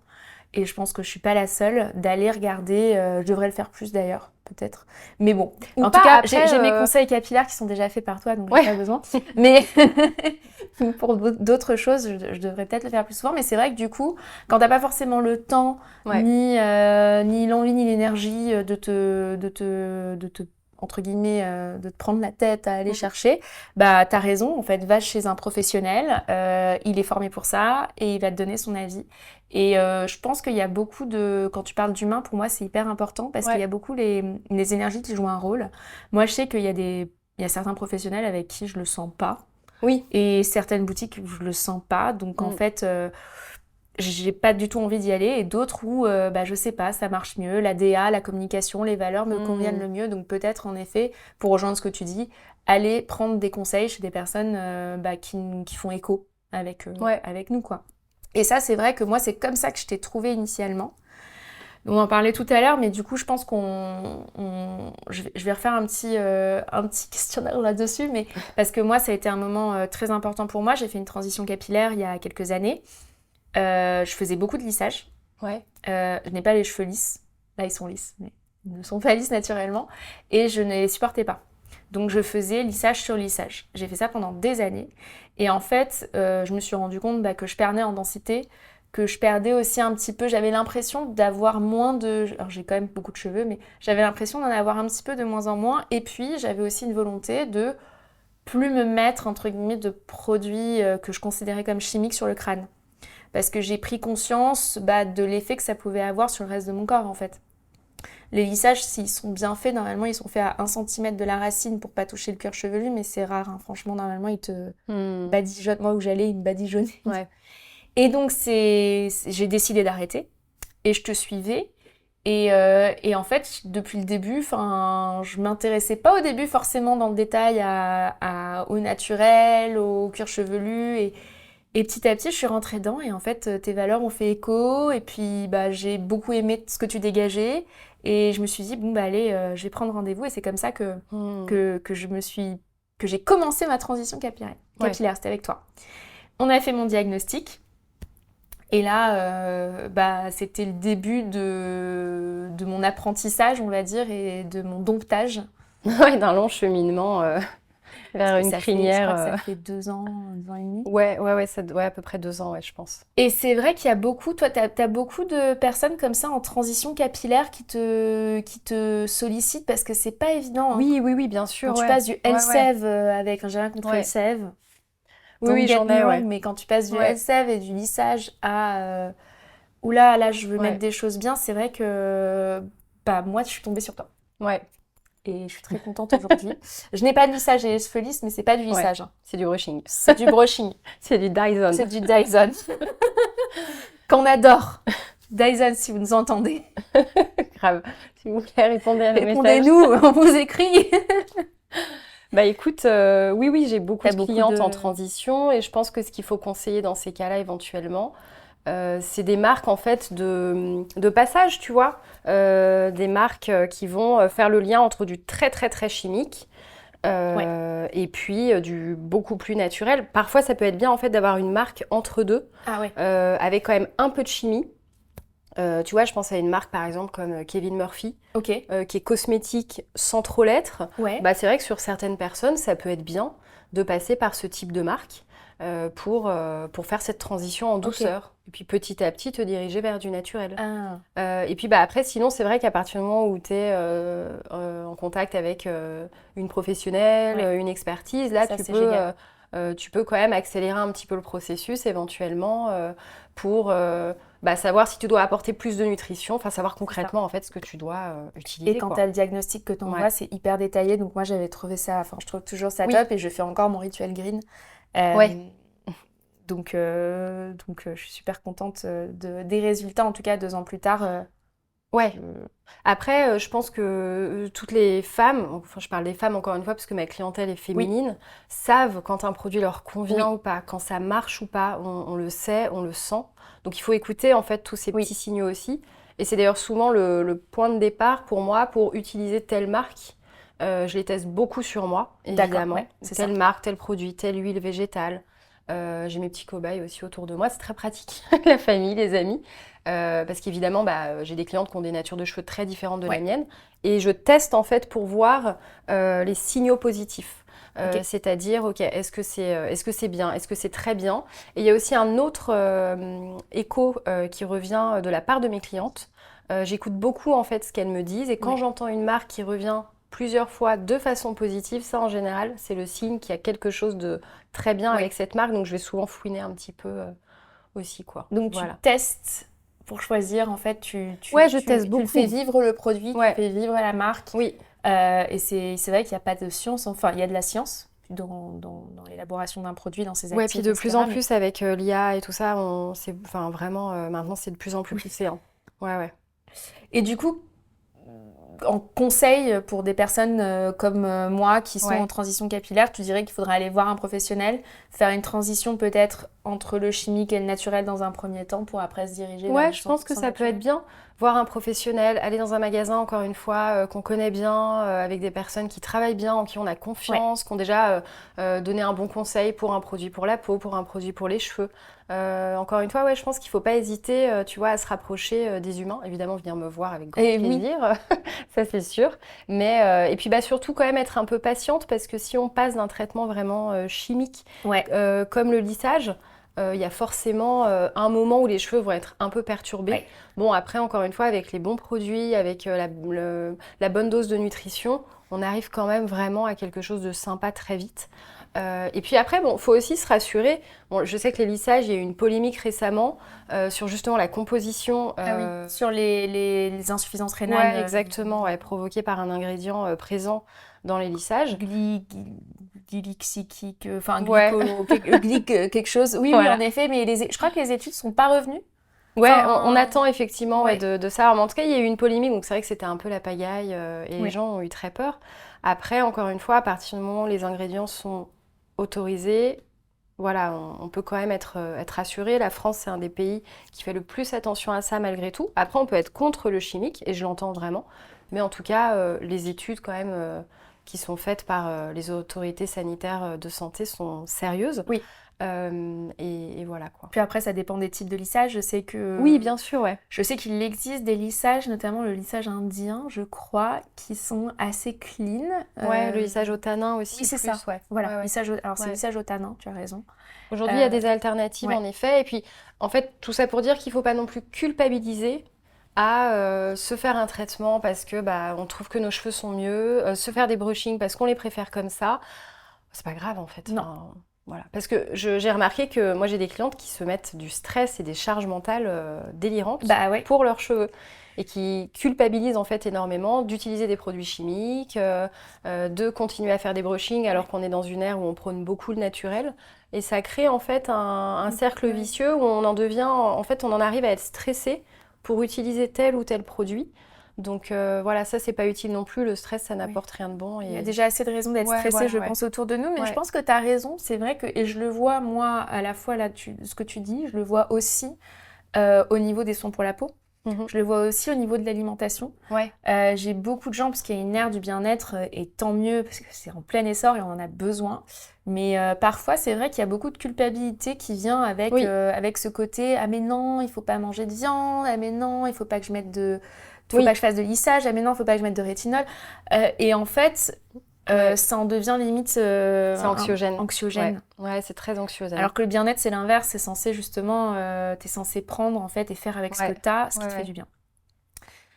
et je pense que je suis pas la seule d'aller regarder. Je devrais le faire plus d'ailleurs, peut-être. Mais bon, Ou en pas, tout cas, après, j'ai mes conseils capillaires qui sont déjà faits par toi, donc j'ai Ouais. pas besoin. Mais pour d'autres choses, je devrais peut-être le faire plus souvent. Mais c'est vrai que du coup, quand t'as pas forcément le temps, Ouais. ni l'envie, ni l'énergie de te entre guillemets, de te prendre la tête à aller chercher, t'as raison, en fait, va chez un professionnel, il est formé pour ça et il va te donner son avis. Et je pense qu'il y a beaucoup de... Quand tu parles d'humain, pour moi, c'est hyper important parce qu'il y a beaucoup les énergies qui jouent un rôle. Moi, je sais qu'il y a il y a certains professionnels avec qui je le sens pas. Oui. Et certaines boutiques où je le sens pas. Donc, en fait... j'ai pas du tout envie d'y aller et d'autres où je sais pas, ça marche mieux, la DA, la communication, les valeurs me conviennent le mieux, donc peut-être en effet, pour rejoindre ce que tu dis, aller prendre des conseils chez des personnes qui font écho avec nous quoi. Et ça c'est vrai que moi c'est comme ça que je t'ai trouvé initialement. On en parlait tout à l'heure, mais du coup je pense je vais refaire un petit questionnaire là-dessus, mais parce que moi ça a été un moment très important pour moi, j'ai fait une transition capillaire il y a quelques années. Je faisais beaucoup de lissage. Ouais. Je n'ai pas les cheveux lisses. Là, ils sont lisses, mais ils ne sont pas lisses naturellement. Et je ne les supportais pas. Donc, je faisais lissage sur lissage. J'ai fait ça pendant des années. Et en fait, je me suis rendu compte que je perdais en densité, que je perdais aussi un petit peu. J'avais l'impression d'avoir moins de... Alors, j'ai quand même beaucoup de cheveux, mais j'avais l'impression d'en avoir un petit peu de moins en moins. Et puis, j'avais aussi une volonté de plus me mettre, entre guillemets, de produits que je considérais comme chimiques sur le crâne. Parce que j'ai pris conscience de l'effet que ça pouvait avoir sur le reste de mon corps en fait. Les lissages, s'ils sont bien faits, normalement ils sont faits à 1 cm de la racine pour pas toucher le cuir chevelu, mais c'est rare, hein. Franchement, normalement ils te badigeonnent. Moi où j'allais, ils me badigeonnaient. Ouais. Et donc j'ai décidé d'arrêter et je te suivais. Et en fait, depuis le début, je m'intéressais pas au début forcément dans le détail au naturel, au cuir chevelu et petit à petit, je suis rentrée dedans et en fait, tes valeurs ont fait écho et puis j'ai beaucoup aimé ce que tu dégageais et je me suis dit allez, je vais prendre rendez-vous et c'est comme ça que j'ai commencé ma transition capillaire. C'était avec toi. On a fait mon diagnostic et là, c'était le début de mon apprentissage, on va dire, et de mon domptage. Ouais, d'un long cheminement vers une crinière. Je crois que ça fait 2 ans et demi. Ouais, à peu près 2 ans, ouais, je pense. Et c'est vrai qu'il y a beaucoup, toi, t'as beaucoup de personnes comme ça en transition capillaire qui te sollicitent parce que c'est pas évident. Hein. Oui, bien sûr. Quand tu passes du Elseve avec un gel contre Elseve, oui, j'en ai, ouais. Mais quand tu passes du Elseve et du lissage à oula, là, je veux mettre des choses bien, c'est vrai que moi, je suis tombée sur toi. Ouais. Et je suis très contente aujourd'hui. Je n'ai pas de lissage et les cheveux lisses, mais c'est pas du lissage. Hein. C'est du brushing. C'est du brushing. C'est du Dyson. C'est du Dyson. Qu'on adore. Dyson, si vous nous entendez. Grave. S'il vous plaît, répondez à nos messages. Répondez-nous, on vous écrit. Écoute, oui, j'ai beaucoup de clientes en transition et je pense que ce qu'il faut conseiller dans ces cas-là éventuellement, c'est des marques en fait de passage, tu vois, des marques qui vont faire le lien entre du très très très chimique Et puis du beaucoup plus naturel. Parfois, ça peut être bien en fait d'avoir une marque entre deux, Ah ouais. avec quand même un peu de chimie. Tu vois, je pense à une marque par exemple comme Kevin Murphy, Ok. qui est cosmétique sans trop l'être. Ouais. Bah, c'est vrai que sur certaines personnes, ça peut être bien de passer par ce type de marque pour faire cette transition en Ok. douceur. Et puis petit à petit te diriger vers du naturel. Ah. Et puis bah, après, sinon, c'est vrai qu'à partir du moment où tu es en contact avec une professionnelle, Ouais. une expertise, là, Ça, c'est génial. tu peux quand même accélérer un petit peu le processus éventuellement pour bah, savoir si tu dois apporter plus de nutrition, enfin savoir C'est ça. concrètement en fait ce que tu dois Et utiliser, quand tu as quoi. le diagnostic que tu Ouais. envoies, c'est hyper détaillé. Donc moi, j'avais trouvé ça, enfin, je trouve toujours ça Oui, top et je fais encore mon rituel green. ouais, Euh, je suis super contente des résultats, en tout cas 2 ans plus tard. ouais. Je- Après, je pense que toutes les femmes, enfin je parle des femmes encore une fois parce que ma clientèle est Oui, féminine, savent quand un produit leur convient oui, ou pas, quand ça marche ou pas, on le sait, on le sent. Donc il faut écouter en fait tous ces oui, petits signaux aussi. Et c'est d'ailleurs souvent le point de départ pour moi pour utiliser telle marque. Je les teste beaucoup sur moi, d'accord, ouais, évidemment. c'est ça. Telle marque, tel produit, telle huile végétale. J'ai mes petits cobayes aussi autour de moi, c'est très pratique, la famille, les amis. Parce qu'évidemment, bah, j'ai des clientes qui ont des natures de cheveux très différentes de la Ouais, mienne. Et je teste en fait pour voir les signaux positifs. ok, C'est-à-dire, ok, est-ce que c'est bien, est-ce que c'est très bien. Et il y a aussi un autre écho qui revient de la part de mes clientes. J'écoute beaucoup en fait ce qu'elles me disent. Et quand ouais, j'entends une marque qui revient plusieurs fois de façon positive, ça en général, c'est le signe qu'il y a quelque chose de très bien ouais. avec cette marque. Donc je vais souvent fouiner un petit peu aussi, quoi. Donc tu Voilà. testes pour choisir, en fait, Ouais, je teste tu le fais beaucoup. vivre le produit, tu Ouais, fais vivre la marque. oui. Et c'est vrai qu'il n'y a pas de science, enfin, il y a de la science dans l'élaboration d'un produit, dans ses Ouais, puis actifs, de plus etc. en Mais plus avec l'IA et tout ça, enfin vraiment, maintenant c'est de plus en plus oui. poussé, hein. Ouais, ouais. Et du coup, en conseil pour des personnes comme moi qui sont en Ouais. transition capillaire, tu dirais qu'il faudrait aller voir un professionnel, faire une transition peut-être entre le chimique et le naturel dans un premier temps pour après se diriger vers Ouais, du je pense que 100% ça peut être naturel. bien. Voir un professionnel, aller dans un magasin, encore une fois, qu'on connaît bien, avec des personnes qui travaillent bien, en qui on a Ouais. confiance, qui ont déjà donné un bon conseil pour un produit pour la peau, pour un produit pour les cheveux. Encore une fois, ouais, je pense qu'il ne faut pas hésiter, tu vois, à se rapprocher des humains. Évidemment, venir me voir avec grand Et oui, plaisir, ça c'est sûr. Mais, et puis bah, surtout quand même être un peu patiente, parce que si on passe d'un traitement vraiment chimique, ouais, comme le lissage, il y a forcément un moment où les cheveux vont être un peu perturbés. ouais. Bon, après, encore une fois, avec les bons produits, avec la bonne dose de nutrition, on arrive quand même vraiment à quelque chose de sympa très vite. Et puis après, bon, faut aussi se rassurer. Bon, je sais que les lissages, il y a eu une polémique récemment sur justement la composition. Ah oui, sur les insuffisances rénales, Ouais, exactement, ouais, provoquée par un ingrédient présent dans les lissages. gly- gly- glyxique, enfin Ouais, quelque chose. Oui, oui, en voilà. effet, mais je crois que les études sont pas revenues. Ouais, on Enfin, attend effectivement ouais, ouais, de ça. Mais en tout cas, il y a eu une polémique, donc c'est vrai que c'était un peu la pagaille et les ouais, gens ont eu très peur. Après, encore une fois, à partir du moment où les ingrédients sont autorisés, voilà, on peut quand même être rassuré. La France, c'est un des pays qui fait le plus attention à ça malgré tout. Après, on peut être contre le chimique, et je l'entends vraiment. Mais en tout cas, les études quand même qui sont faites par les autorités sanitaires de santé sont sérieuses. oui. Et voilà quoi. Puis après, ça dépend des types de lissage. Oui, bien sûr, ouais. Je sais qu'il existe des lissages, notamment le lissage indien, je crois, qui sont assez clean. Ouais, le lissage au tanin Oui, aussi, c'est ça. plus, ouais. Voilà, Ouais, ouais. alors c'est Ouais. lissage au tanin, tu as raison. Aujourd'hui, il y a Euh, des alternatives, ouais, en effet. Et puis, en fait, tout ça pour dire qu'il ne faut pas non plus culpabiliser à se faire un traitement parce que bah, on trouve que nos cheveux sont mieux, se faire des brushings parce qu'on les préfère comme ça. C'est pas grave, en fait. non. Enfin, voilà. Parce que j'ai remarqué que moi, j'ai des clientes qui se mettent du stress et des charges mentales délirantes Bah ouais, pour leurs cheveux et qui culpabilisent en fait énormément d'utiliser des produits chimiques, de continuer à faire des brushings alors qu'on est dans une ère où on prône beaucoup le naturel. Et ça crée en fait un cercle ouais. vicieux où on en devient, en fait, on en arrive à être stressé pour utiliser tel ou tel produit. Donc voilà, ça c'est pas utile non plus. Le stress, ça Ouais. n'apporte rien de bon. Il y a Et déjà assez de raisons d'être ouais, stressé, voilà, je ouais, pense, autour de nous, mais je ouais, pense que tu as raison. C'est vrai que, et je le vois, moi, à la fois là, ce que tu dis, je le vois aussi au niveau des soins pour la peau. Mhm. Je le vois aussi au niveau de l'alimentation. Ouais. J'ai beaucoup de gens, parce qu'il y a une ère du bien-être, et tant mieux, parce que c'est en plein essor et on en a besoin. Mais parfois, c'est vrai qu'il y a beaucoup de culpabilité qui vient Oui. avec ce côté, ah mais non, il faut pas manger de viande, ah mais non, il faut pas que je mette faut Oui. pas que je fasse de lissage, ah mais non, il faut pas que je mette de rétinol. Et en fait, Ouais. ça en devient limite C'est anxiogène. anxiogène. Ouais, c'est très anxiogène. Alors que le bien-être, c'est l'inverse, c'est censé justement, t'es censé prendre en fait et faire avec ce que Ouais. t'as, ce qui te fait Ouais. du bien.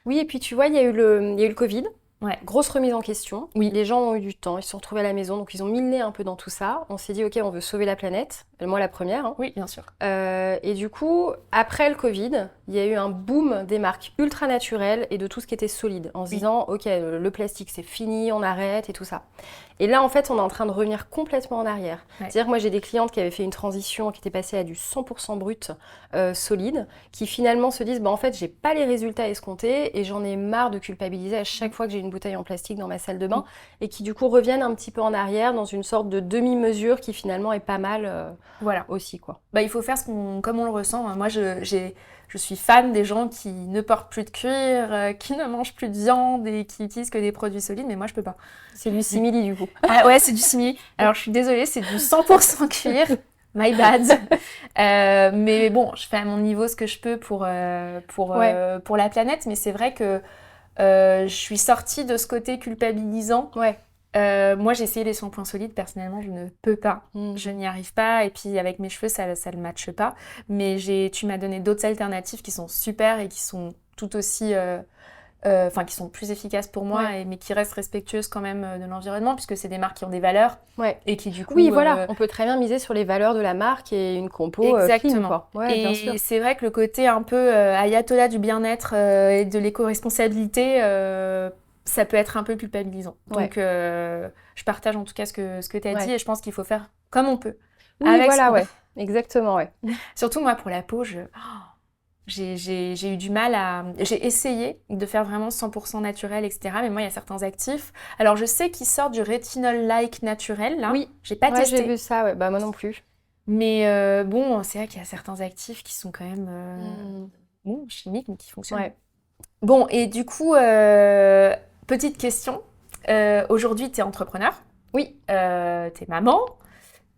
Oui, et puis tu vois, il y a eu le Covid. Ouais. Grosse remise en question. Oui. Les gens ont eu du temps, ils se sont retrouvés à la maison, donc ils ont mis le nez un peu dans tout ça. On s'est dit, ok, on veut sauver la planète. Moi, la première, hein. Oui, bien sûr. Et du coup, après le Covid, il y a eu un boom des marques ultra naturelles et de tout ce qui était solide, en se Oui. disant, ok, le plastique c'est fini, on arrête et tout ça. Et là, en fait, on est en train de revenir complètement en arrière. Ouais. C'est-à-dire que moi, j'ai des clientes qui avaient fait une transition, qui étaient passées à du 100% brut, solide, qui finalement se disent, bah, en fait, j'ai pas les résultats escomptés et j'en ai marre de culpabiliser à chaque fois que j'ai une bouteille en plastique dans ma salle de bain, et qui du coup reviennent un petit peu en arrière dans une sorte de demi-mesure qui finalement est pas mal Voilà. aussi, quoi. Bah, il faut faire comme on le ressent. Moi, je suis fan des gens qui ne portent plus de cuir, qui ne mangent plus de viande et qui utilisent que des produits solides, mais moi, je peux pas. C'est du simili, du coup. Ah ouais, c'est du simili. Alors, je suis désolée, c'est du 100% cuir. My bad. Mais bon, je fais à mon niveau ce que je peux pour la planète, mais c'est vrai que je suis sortie de ce côté culpabilisant. Ouais. Moi, j'ai essayé les shampoings solides. Personnellement, je ne peux pas. Je n'y arrive pas. Et puis, avec mes cheveux, ça ne matche pas. Mais tu m'as donné d'autres alternatives qui sont super et qui sont tout aussi... qui sont plus efficaces pour moi, Ouais. mais qui restent respectueuses quand même de l'environnement, puisque c'est des marques qui ont des valeurs. Ouais. Et qui, du coup... Oui, voilà, on peut très bien miser sur les valeurs de la marque et une compo clean, Exactement. quoi. Ouais, bien sûr. Et c'est vrai que le côté un peu ayatollah du bien-être et de l'éco-responsabilité, ça peut être un peu culpabilisant. Ouais. Donc, je partage en tout cas ce que tu as Ouais. dit, et je pense qu'il faut faire comme on peut. Oui, Avec voilà, ce qu'on- ouais. Exactement, ouais. Surtout moi, pour la peau, j'ai eu du mal à... J'ai essayé de faire vraiment 100% naturel, etc. Mais moi, il y a certains actifs. Alors, je sais qu'ils sortent du rétinol-like naturel, là. Oui. J'ai pas Ouais, testé. j'ai vu ça, ouais. Bah, moi non plus. Mais bon, c'est vrai qu'il y a certains actifs qui sont quand même chimiques, mais qui fonctionnent. Ouais. Bon, et du coup, petite question. Aujourd'hui, tu es entrepreneur, Oui. t'es maman,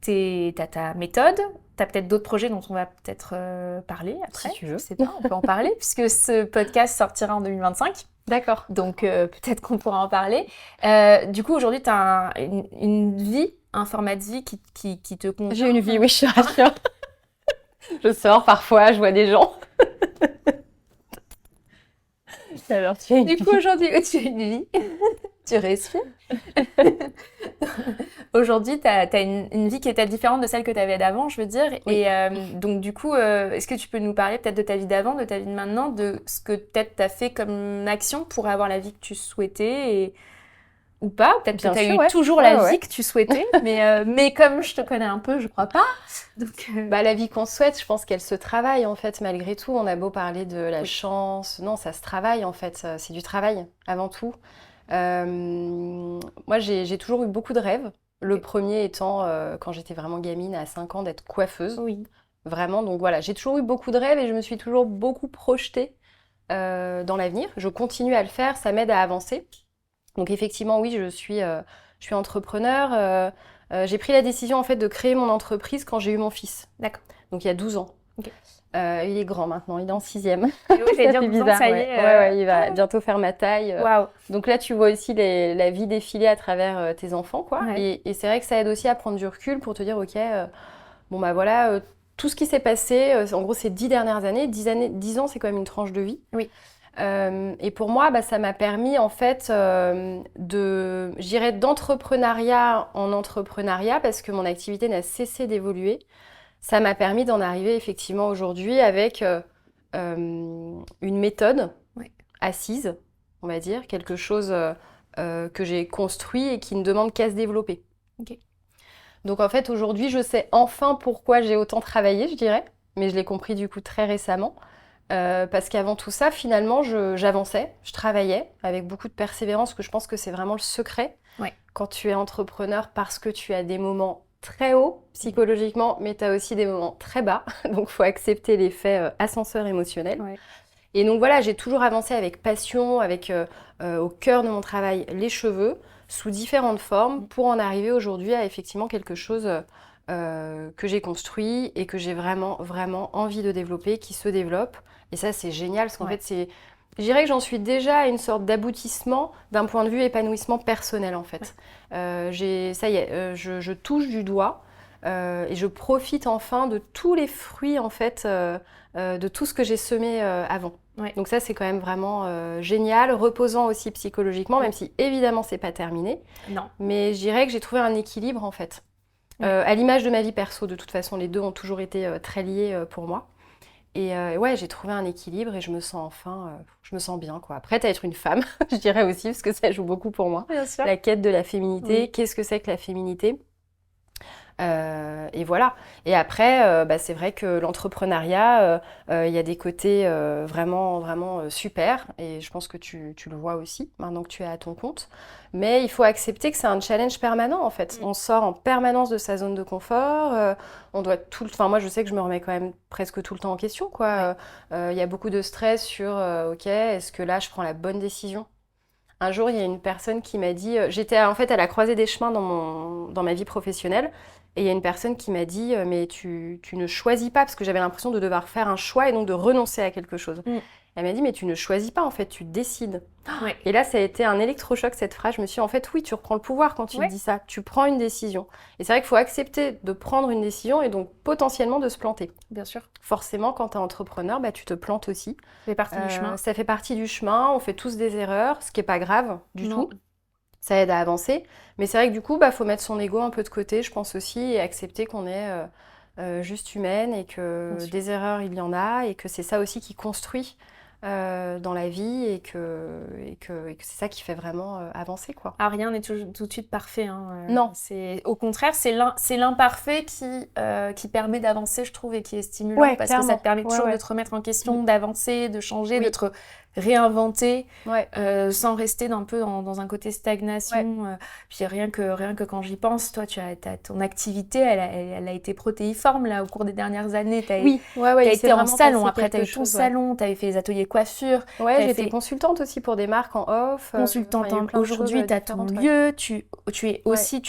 t'as ta méthode, t'as peut-être d'autres projets dont on va peut-être parler après. Si tu veux. Je sais pas, on peut en parler, puisque ce podcast sortira en 2025. D'accord. Donc, peut-être qu'on pourra en parler. Du coup, aujourd'hui, tu as une vie, un format de vie qui te convient. J'ai une vie, oui, je te rassure. Je sors parfois, je vois des gens. Alors, tu as une Du coup, aujourd'hui, tu as une vie, tu respires. Aujourd'hui, tu as une vie qui était différente de celle que tu avais d'avant, je veux dire. Oui. Et donc, du coup, est-ce que tu peux nous parler peut-être de ta vie d'avant, de ta vie de maintenant, de ce que peut-être tu as fait comme action pour avoir la vie que tu souhaitais ou pas? Peut-être que Bien tu as sûr, eu ouais. toujours Ouais, la ouais. vie que tu souhaitais, mais comme je te connais un peu, je crois pas. Donc, Bah, la vie qu'on souhaite, je pense qu'elle se travaille en fait, malgré tout. On a beau parler de la Oui. chance, non, ça se travaille en fait, c'est du travail avant tout. Moi, j'ai toujours eu beaucoup de rêves. Le premier étant, quand j'étais vraiment gamine, à 5 ans, d'être coiffeuse. oui. Vraiment, donc voilà, j'ai toujours eu beaucoup de rêves et je me suis toujours beaucoup projetée dans l'avenir. Je continue à le faire, ça m'aide à avancer. Donc effectivement, oui, je suis entrepreneur. J'ai pris la décision en fait de créer mon entreprise quand j'ai eu mon fils. D'accord. Donc il y a 12 ans. Ok. Il est grand maintenant, il est en 6e. Oui, j'allais dire, C'est 12 ans, bizarre, ça y ouais. est. Ouais, il va bientôt faire ma taille. Waouh. Donc là, tu vois aussi la vie défiler à travers tes enfants, quoi. Ouais. Et c'est vrai que ça aide aussi à prendre du recul pour te dire, ok, bon bah voilà, tout ce qui s'est passé, en gros, ces 10 dernières années, 10 ans, c'est quand même une tranche de vie. Oui. Et pour moi, bah, ça m'a permis en fait je dirais d'entrepreneuriat en entrepreneuriat parce que mon activité n'a cessé d'évoluer. Ça m'a permis d'en arriver effectivement aujourd'hui avec une méthode Oui. assise, on va dire, quelque chose que j'ai construit et qui ne demande qu'à se développer. Ok. Donc en fait, aujourd'hui, je sais enfin pourquoi j'ai autant travaillé, je dirais, mais je l'ai compris du coup très récemment. Parce qu'avant tout ça, finalement, j'avançais, je travaillais avec beaucoup de persévérance, que je pense que c'est vraiment le secret Ouais. quand tu es entrepreneur, parce que tu as des moments très hauts psychologiquement, mais tu as aussi des moments très bas. Donc, il faut accepter l'effet ascenseur émotionnel. Ouais. Et donc voilà, j'ai toujours avancé avec passion, avec au cœur de mon travail les cheveux, sous différentes formes, pour en arriver aujourd'hui à effectivement quelque chose que j'ai construit et que j'ai vraiment, vraiment envie de développer, qui se développe. Et ça, c'est génial, parce qu'en fait, je dirais que j'en suis déjà à une sorte d'aboutissement d'un point de vue épanouissement personnel, en fait. Ça y est, je touche du doigt et je profite enfin de tous les fruits, en fait, de tout ce que j'ai semé avant. Ouais. Donc ça, c'est quand même vraiment génial, reposant aussi psychologiquement, même si évidemment, c'est pas terminé. Non. Mais je dirais que j'ai trouvé un équilibre, en fait. À l'image de ma vie perso, de toute façon, les deux ont toujours été très liés pour moi. Et ouais, j'ai trouvé un équilibre et je me sens je me sens bien, quoi. Prête à être une femme, je dirais aussi, parce que ça joue beaucoup pour moi. Bien sûr. La quête de la féminité, Oui. qu'est-ce que c'est que la féminité? Et voilà. Et après, c'est vrai que l'entrepreneuriat, il y a des côtés vraiment, vraiment super. Et je pense que tu le vois aussi maintenant que tu es à ton compte. Mais il faut accepter que c'est un challenge permanent, en fait. On sort en permanence de sa zone de confort. On doit Enfin, moi, je sais que je me remets quand même presque tout le temps en question, quoi. Il y a beaucoup de stress sur, OK, est-ce que là, je prends la bonne décision? Un jour, il y a une personne qui m'a dit, j'étais en fait à la croisée des chemins dans ma vie professionnelle, et il y a une personne qui m'a dit, mais tu ne choisis pas, parce que j'avais l'impression de devoir faire un choix et donc de renoncer à quelque chose. Elle m'a dit, mais tu ne choisis pas, en fait, tu décides. Ouais. Et là, ça a été un électrochoc, cette phrase. Je me suis dit, en fait, oui, tu reprends le pouvoir quand tu te dis ça. Tu prends une décision. Et c'est vrai qu'il faut accepter de prendre une décision et donc potentiellement de se planter. Bien sûr. Forcément, quand tu es entrepreneur, tu te plantes aussi. Ça fait partie du chemin. Ça fait partie du chemin. On fait tous des erreurs, ce qui n'est pas grave du tout. Ça aide à avancer. Mais c'est vrai que du coup, faut mettre son ego un peu de côté, je pense aussi, et accepter qu'on est juste humaine et que des erreurs, il y en a, et que c'est ça aussi qui construit dans la vie et que c'est ça qui fait vraiment avancer, quoi. Ah, rien n'est tout de suite parfait. Non. Au contraire, c'est l'imparfait qui permet d'avancer, je trouve, et qui est stimulant, parce que ça te permet toujours de te remettre en question, d'avancer, de changer, de te réinventer, sans rester un peu dans un côté stagnation. Puis rien que quand j'y pense, toi, ton activité, elle a été protéiforme là, au cours des dernières années. T'as été en salon, après tu as eu ton salon, tu avais fait les ateliers coiffure. Ouais, j'étais consultante aussi pour des marques en off. Consultante, aujourd'hui, tu as ton lieu, tu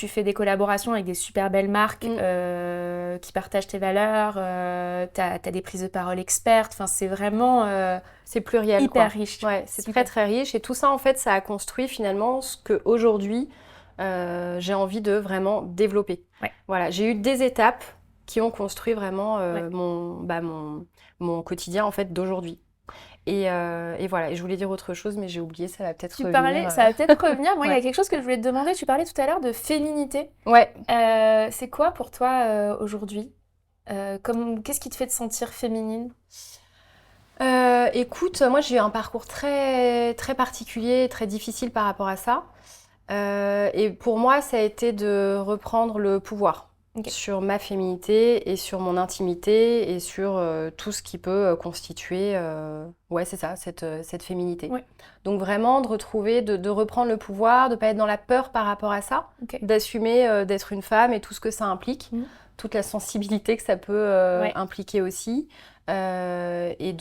fais des collaborations avec des super belles marques qui partagent tes valeurs, tu as des prises de parole expertes, enfin, c'est vraiment... c'est pluriel, hyper riche. Ouais, c'est très très riche, et tout ça, en fait, ça a construit finalement ce qu'aujourd'hui, j'ai envie de vraiment développer. Voilà, j'ai eu des étapes qui ont construit vraiment mon quotidien, en fait, d'aujourd'hui. Et voilà, et je voulais dire autre chose, mais j'ai oublié, ça va peut-être revenir. Ça va peut-être revenir. Moi, il y a quelque chose que je voulais te demander. Tu parlais tout à l'heure de féminité. Ouais. C'est quoi pour toi aujourd'hui? Qu'est-ce qui te fait te sentir féminine? Écoute, moi j'ai eu un parcours très, très particulier, très difficile par rapport à ça. Et pour moi, ça a été de reprendre le pouvoir sur ma féminité et sur mon intimité et sur tout ce qui peut constituer, c'est ça, cette féminité. Donc vraiment de retrouver, de reprendre le pouvoir, de ne pas être dans la peur par rapport à ça, d'assumer d'être une femme et tout ce que ça implique, toute la sensibilité que ça peut impliquer aussi. Et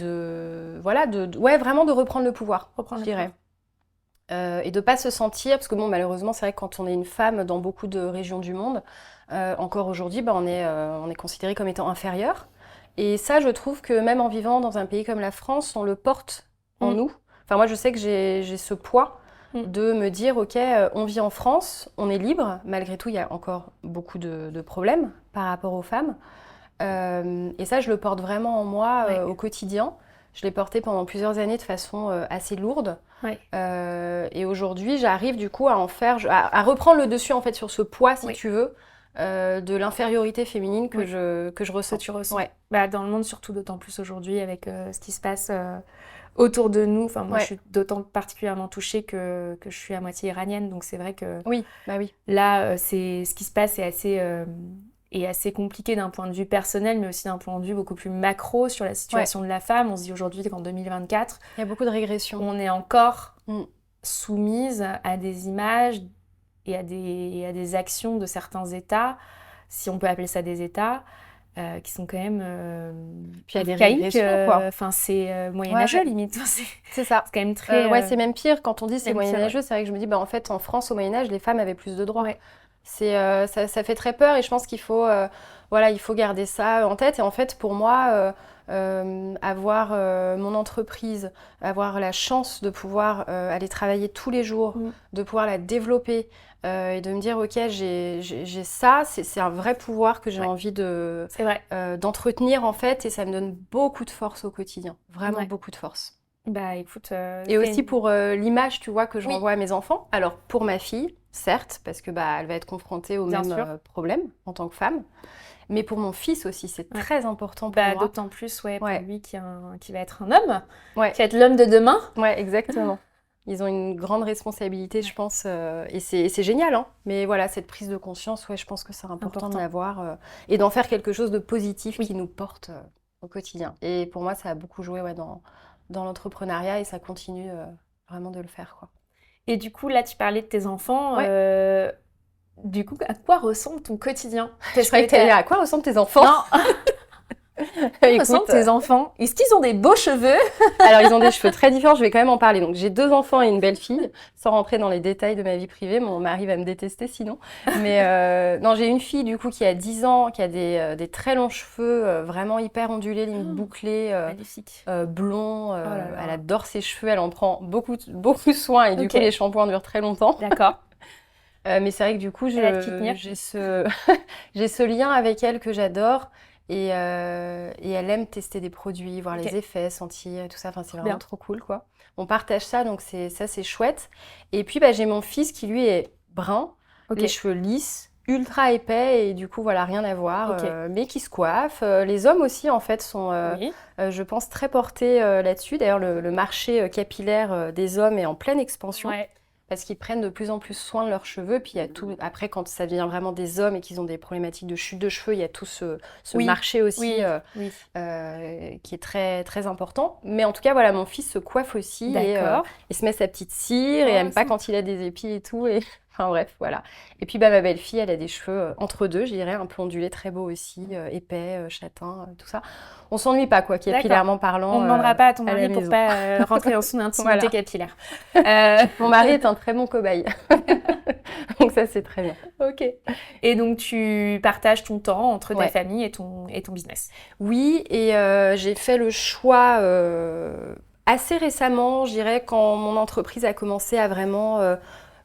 vraiment de reprendre le pouvoir, je dirais. Et de pas se sentir, parce que malheureusement, c'est vrai que quand on est une femme dans beaucoup de régions du monde, encore aujourd'hui, on est considéré comme étant inférieur. Et ça, je trouve que même en vivant dans un pays comme la France, on le porte en nous. Enfin, moi, je sais que j'ai ce poids de me dire, ok, on vit en France, on est libre. Malgré tout, il y a encore beaucoup de problèmes par rapport aux femmes. Et ça, je le porte vraiment en moi au quotidien. Je l'ai porté pendant plusieurs années de façon assez lourde. Et aujourd'hui, j'arrive du coup à reprendre le dessus en fait sur ce poids, si tu veux, de l'infériorité féminine que je ressens. Que tu ressens. Dans le monde, surtout d'autant plus aujourd'hui avec ce qui se passe autour de nous. Enfin, moi, je suis d'autant particulièrement touchée que je suis à moitié iranienne, donc c'est vrai que là, ce qui se passe est assez compliqué d'un point de vue personnel, mais aussi d'un point de vue beaucoup plus macro sur la situation de la femme. On se dit aujourd'hui qu'en 2024, il y a beaucoup de régression. On est encore soumise à des images et à des actions de certains États, si on peut appeler ça des États, qui sont quand même Puis il y a des archaïques. régressions, quoi. Enfin, c'est Ouais, moyenâgeux ouais, limite. C'est c'est ça. quand même très... Ouais, c'est même pire. Quand on dit c'est même pire, ouais. moyenâgeux, c'est vrai que je me dis, bah, en fait, en France, au Moyen-Âge, les femmes avaient plus de droits. Ouais. Ça fait très peur et je pense qu'il faut, voilà, il faut garder ça en tête. Et en fait, pour moi, avoir mon entreprise, avoir la chance de pouvoir aller travailler tous les jours, Mm. de pouvoir la développer et de me dire, ok, j'ai ça, c'est un vrai pouvoir que j'ai Ouais. envie C'est vrai. d'entretenir en fait et ça me donne beaucoup de force au quotidien, vraiment Ouais. beaucoup de force. Bah écoute, Et aussi pour l'image, tu vois, que je Oui, renvoie à mes enfants. Alors pour ma fille, certes, parce que bah elle va être confrontée aux bien mêmes sûr. problèmes en tant que femme, mais pour mon fils aussi, c'est Ouais. très important pour Bah moi. d'autant plus, ouais, pour Ouais, lui qui va être un homme, ouais, qui va être l'homme de demain. ouais, exactement. Ils ont une grande responsabilité, je Ouais. pense, et c'est génial, hein. Mais voilà, cette prise de conscience, ouais, je pense que c'est important de Important. l'avoir et d'en faire quelque chose de positif Oui. qui nous porte au quotidien. Et pour moi, ça a beaucoup joué, ouais, dans l'entrepreneuriat et ça continue vraiment de le faire, quoi. Et du coup, là, tu parlais de tes enfants. Ouais. Du coup, à quoi ressemble ton quotidien? Je Parce croyais que que t'allais dire à quoi ressemblent tes enfants? Non, à quoi ressemblent Écoute, tes enfants? Est-ce qu'ils ont des beaux cheveux? alors ils ont des cheveux très différents, je vais quand même en parler. Donc j'ai 2 enfants et une belle-fille, sans rentrer dans les détails de ma vie privée, mon mari va me détester sinon. Mais non, j'ai une fille du coup qui a 10 ans, qui a des très longs cheveux, vraiment hyper ondulés, limite bouclés, Magnifique. blonds. Oh là Elle là. adore ses cheveux, elle en prend beaucoup soin et du Ok, coup les shampoings durent très longtemps. d'accord. Mais c'est vrai que du coup, Elle a de qui tenir. j'ai ce lien avec elle que j'adore. Et elle aime tester des produits, voir Ok, les effets, sentir et tout ça. Enfin, c'est trop vraiment bien. trop cool, quoi. On partage ça, donc c'est chouette. Et puis, bah, j'ai mon fils qui, lui, est brun, Ok, les cheveux lisses, ultra épais, et du coup, voilà, rien à voir, ok. mais qui se coiffe. Les hommes aussi, en fait, sont, Oui. je pense, très portés là-dessus. D'ailleurs, le marché capillaire des hommes est en pleine expansion Ouais. parce qu'ils prennent de plus en plus soin de leurs cheveux. Puis il y a tout. Après, quand ça vient vraiment des hommes et qu'ils ont des problématiques de chute de cheveux, il y a tout ce Oui. marché aussi Oui. Oui. qui est très, très important. Mais en tout cas, voilà, mon fils se coiffe aussi D'accord. et se met sa petite cire et Oh, aime pas c'est... quand il a des épis et tout. Et... Enfin bref, voilà. Et puis bah, ma belle-fille, elle a des cheveux entre deux, je dirais, un peu ondulés, très beaux aussi, épais, châtains, tout ça. On s'ennuie pas, quoi, D'accord. capillairement On parlant, ne demandera pas à ton à la mari pour maison. pas rentrer dans son intimité Voilà. capillaire. Euh, Mon mari est un très bon cobaye. Donc ça, c'est très bien. Ok. Et donc tu partages ton temps entre ta Ouais. famille et ton business. Oui, et j'ai fait le choix assez récemment, je dirais, quand mon entreprise a commencé à vraiment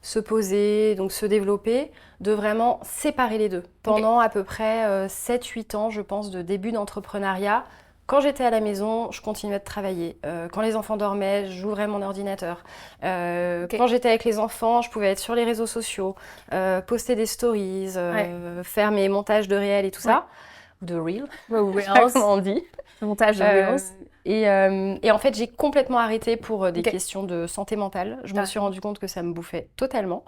se poser, donc se développer, de vraiment séparer les deux. Ok. Pendant à peu près 7-8 ans, je pense, de début d'entrepreneuriat, quand j'étais à la maison, je continuais de travailler. Quand les enfants dormaient, j'ouvrais mon ordinateur. Ok. Quand j'étais avec les enfants, je pouvais être sur les réseaux sociaux, poster des stories, Ouais. faire mes montages de réels et tout Ouais. ça, ou de reel, je sais pas Reels. comment on dit. Montage de Euh, Reels. et en fait, j'ai complètement arrêté pour des Ok. questions de santé mentale. Je me Ah. suis rendu compte que ça me bouffait totalement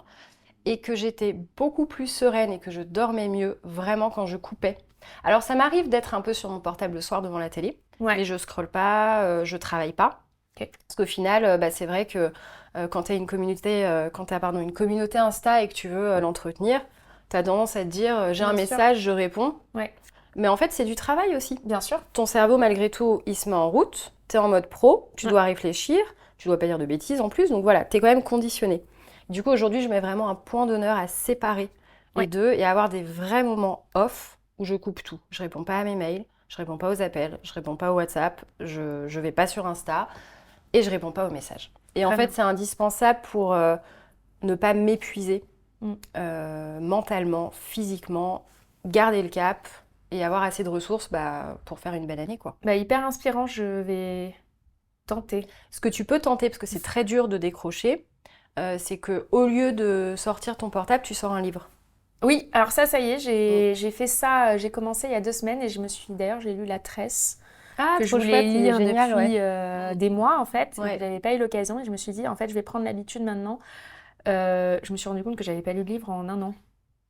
et que j'étais beaucoup plus sereine et que je dormais mieux vraiment quand je coupais. Alors, ça m'arrive d'être un peu sur mon portable le soir devant la télé, Ouais. mais je scrolle pas, je travaille pas. Ok. Parce qu'au final, bah, c'est vrai que quand tu as une communauté, une communauté Insta et que tu veux l'entretenir, tu as tendance à te dire j'ai un Bien sûr. message, je réponds. Ouais. Mais en fait, c'est du travail aussi. Bien sûr. Ton cerveau, malgré tout, il se met en route. Tu es en mode pro, tu Ouais. dois réfléchir, tu dois pas dire de bêtises en plus. Donc voilà, tu es quand même conditionné. Du coup, aujourd'hui, je mets vraiment un point d'honneur à séparer les Ouais. deux et à avoir des vrais moments off où je coupe tout. Je réponds pas à mes mails, je réponds pas aux appels, je réponds pas au WhatsApp, je vais pas sur Insta et je réponds pas aux messages. Et en Très fait, bien. c'est indispensable pour ne pas m'épuiser Mm. mentalement, physiquement, garder le cap et avoir assez de ressources bah, pour faire une belle année, quoi. Bah, hyper inspirant, je vais tenter. Ce que tu peux tenter, parce que c'est très dur de décrocher, c'est que au lieu de sortir ton portable, tu sors un livre. Oui, alors ça y est, j'ai fait ça, j'ai commencé il y a 2 semaines et d'ailleurs, j'ai lu La Tresse, Ah, que je trop voulais chouette, il est lire génial, depuis ouais. des mois en fait, et que Ouais, j'avais pas eu l'occasion et je me suis dit, en fait, je vais prendre l'habitude maintenant. Je me suis rendu compte que j'avais pas lu de livre en un an.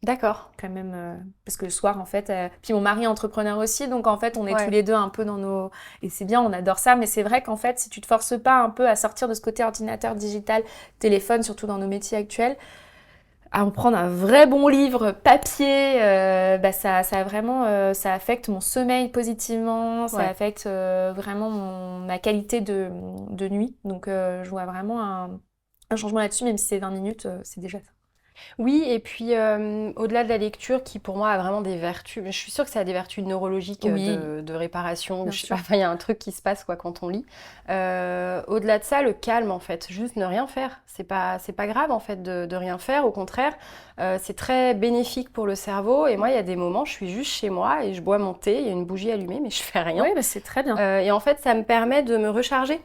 d'accord. Quand même, parce que le soir, en fait, puis mon mari est entrepreneur aussi, donc en fait, on est tous Ouais. les deux un peu dans nos... Et c'est bien, on adore ça, mais c'est vrai qu'en fait, si tu te forces pas un peu à sortir de ce côté ordinateur, digital, téléphone, surtout dans nos métiers actuels, à en prendre un vrai bon livre papier, ça vraiment, ça affecte mon sommeil positivement, ça Ouais. affecte vraiment ma qualité de nuit. Donc je vois vraiment un changement là-dessus, même si c'est 20 minutes, c'est déjà ça. Oui, et puis au-delà de la lecture, qui pour moi a vraiment des vertus, mais je suis sûre que ça a des vertus neurologiques Oui, de réparation, ou bien je sais sûr. pas, enfin, il y a un truc qui se passe quoi quand on lit. Au-delà de ça, le calme en fait, juste ne rien faire. C'est pas grave en fait de rien faire, au contraire, c'est très bénéfique pour le cerveau. Et moi, il y a des moments, je suis juste chez moi et je bois mon thé, il y a une bougie allumée, mais je fais Oui, rien. c'est très bien. Et en fait, ça me permet de me recharger.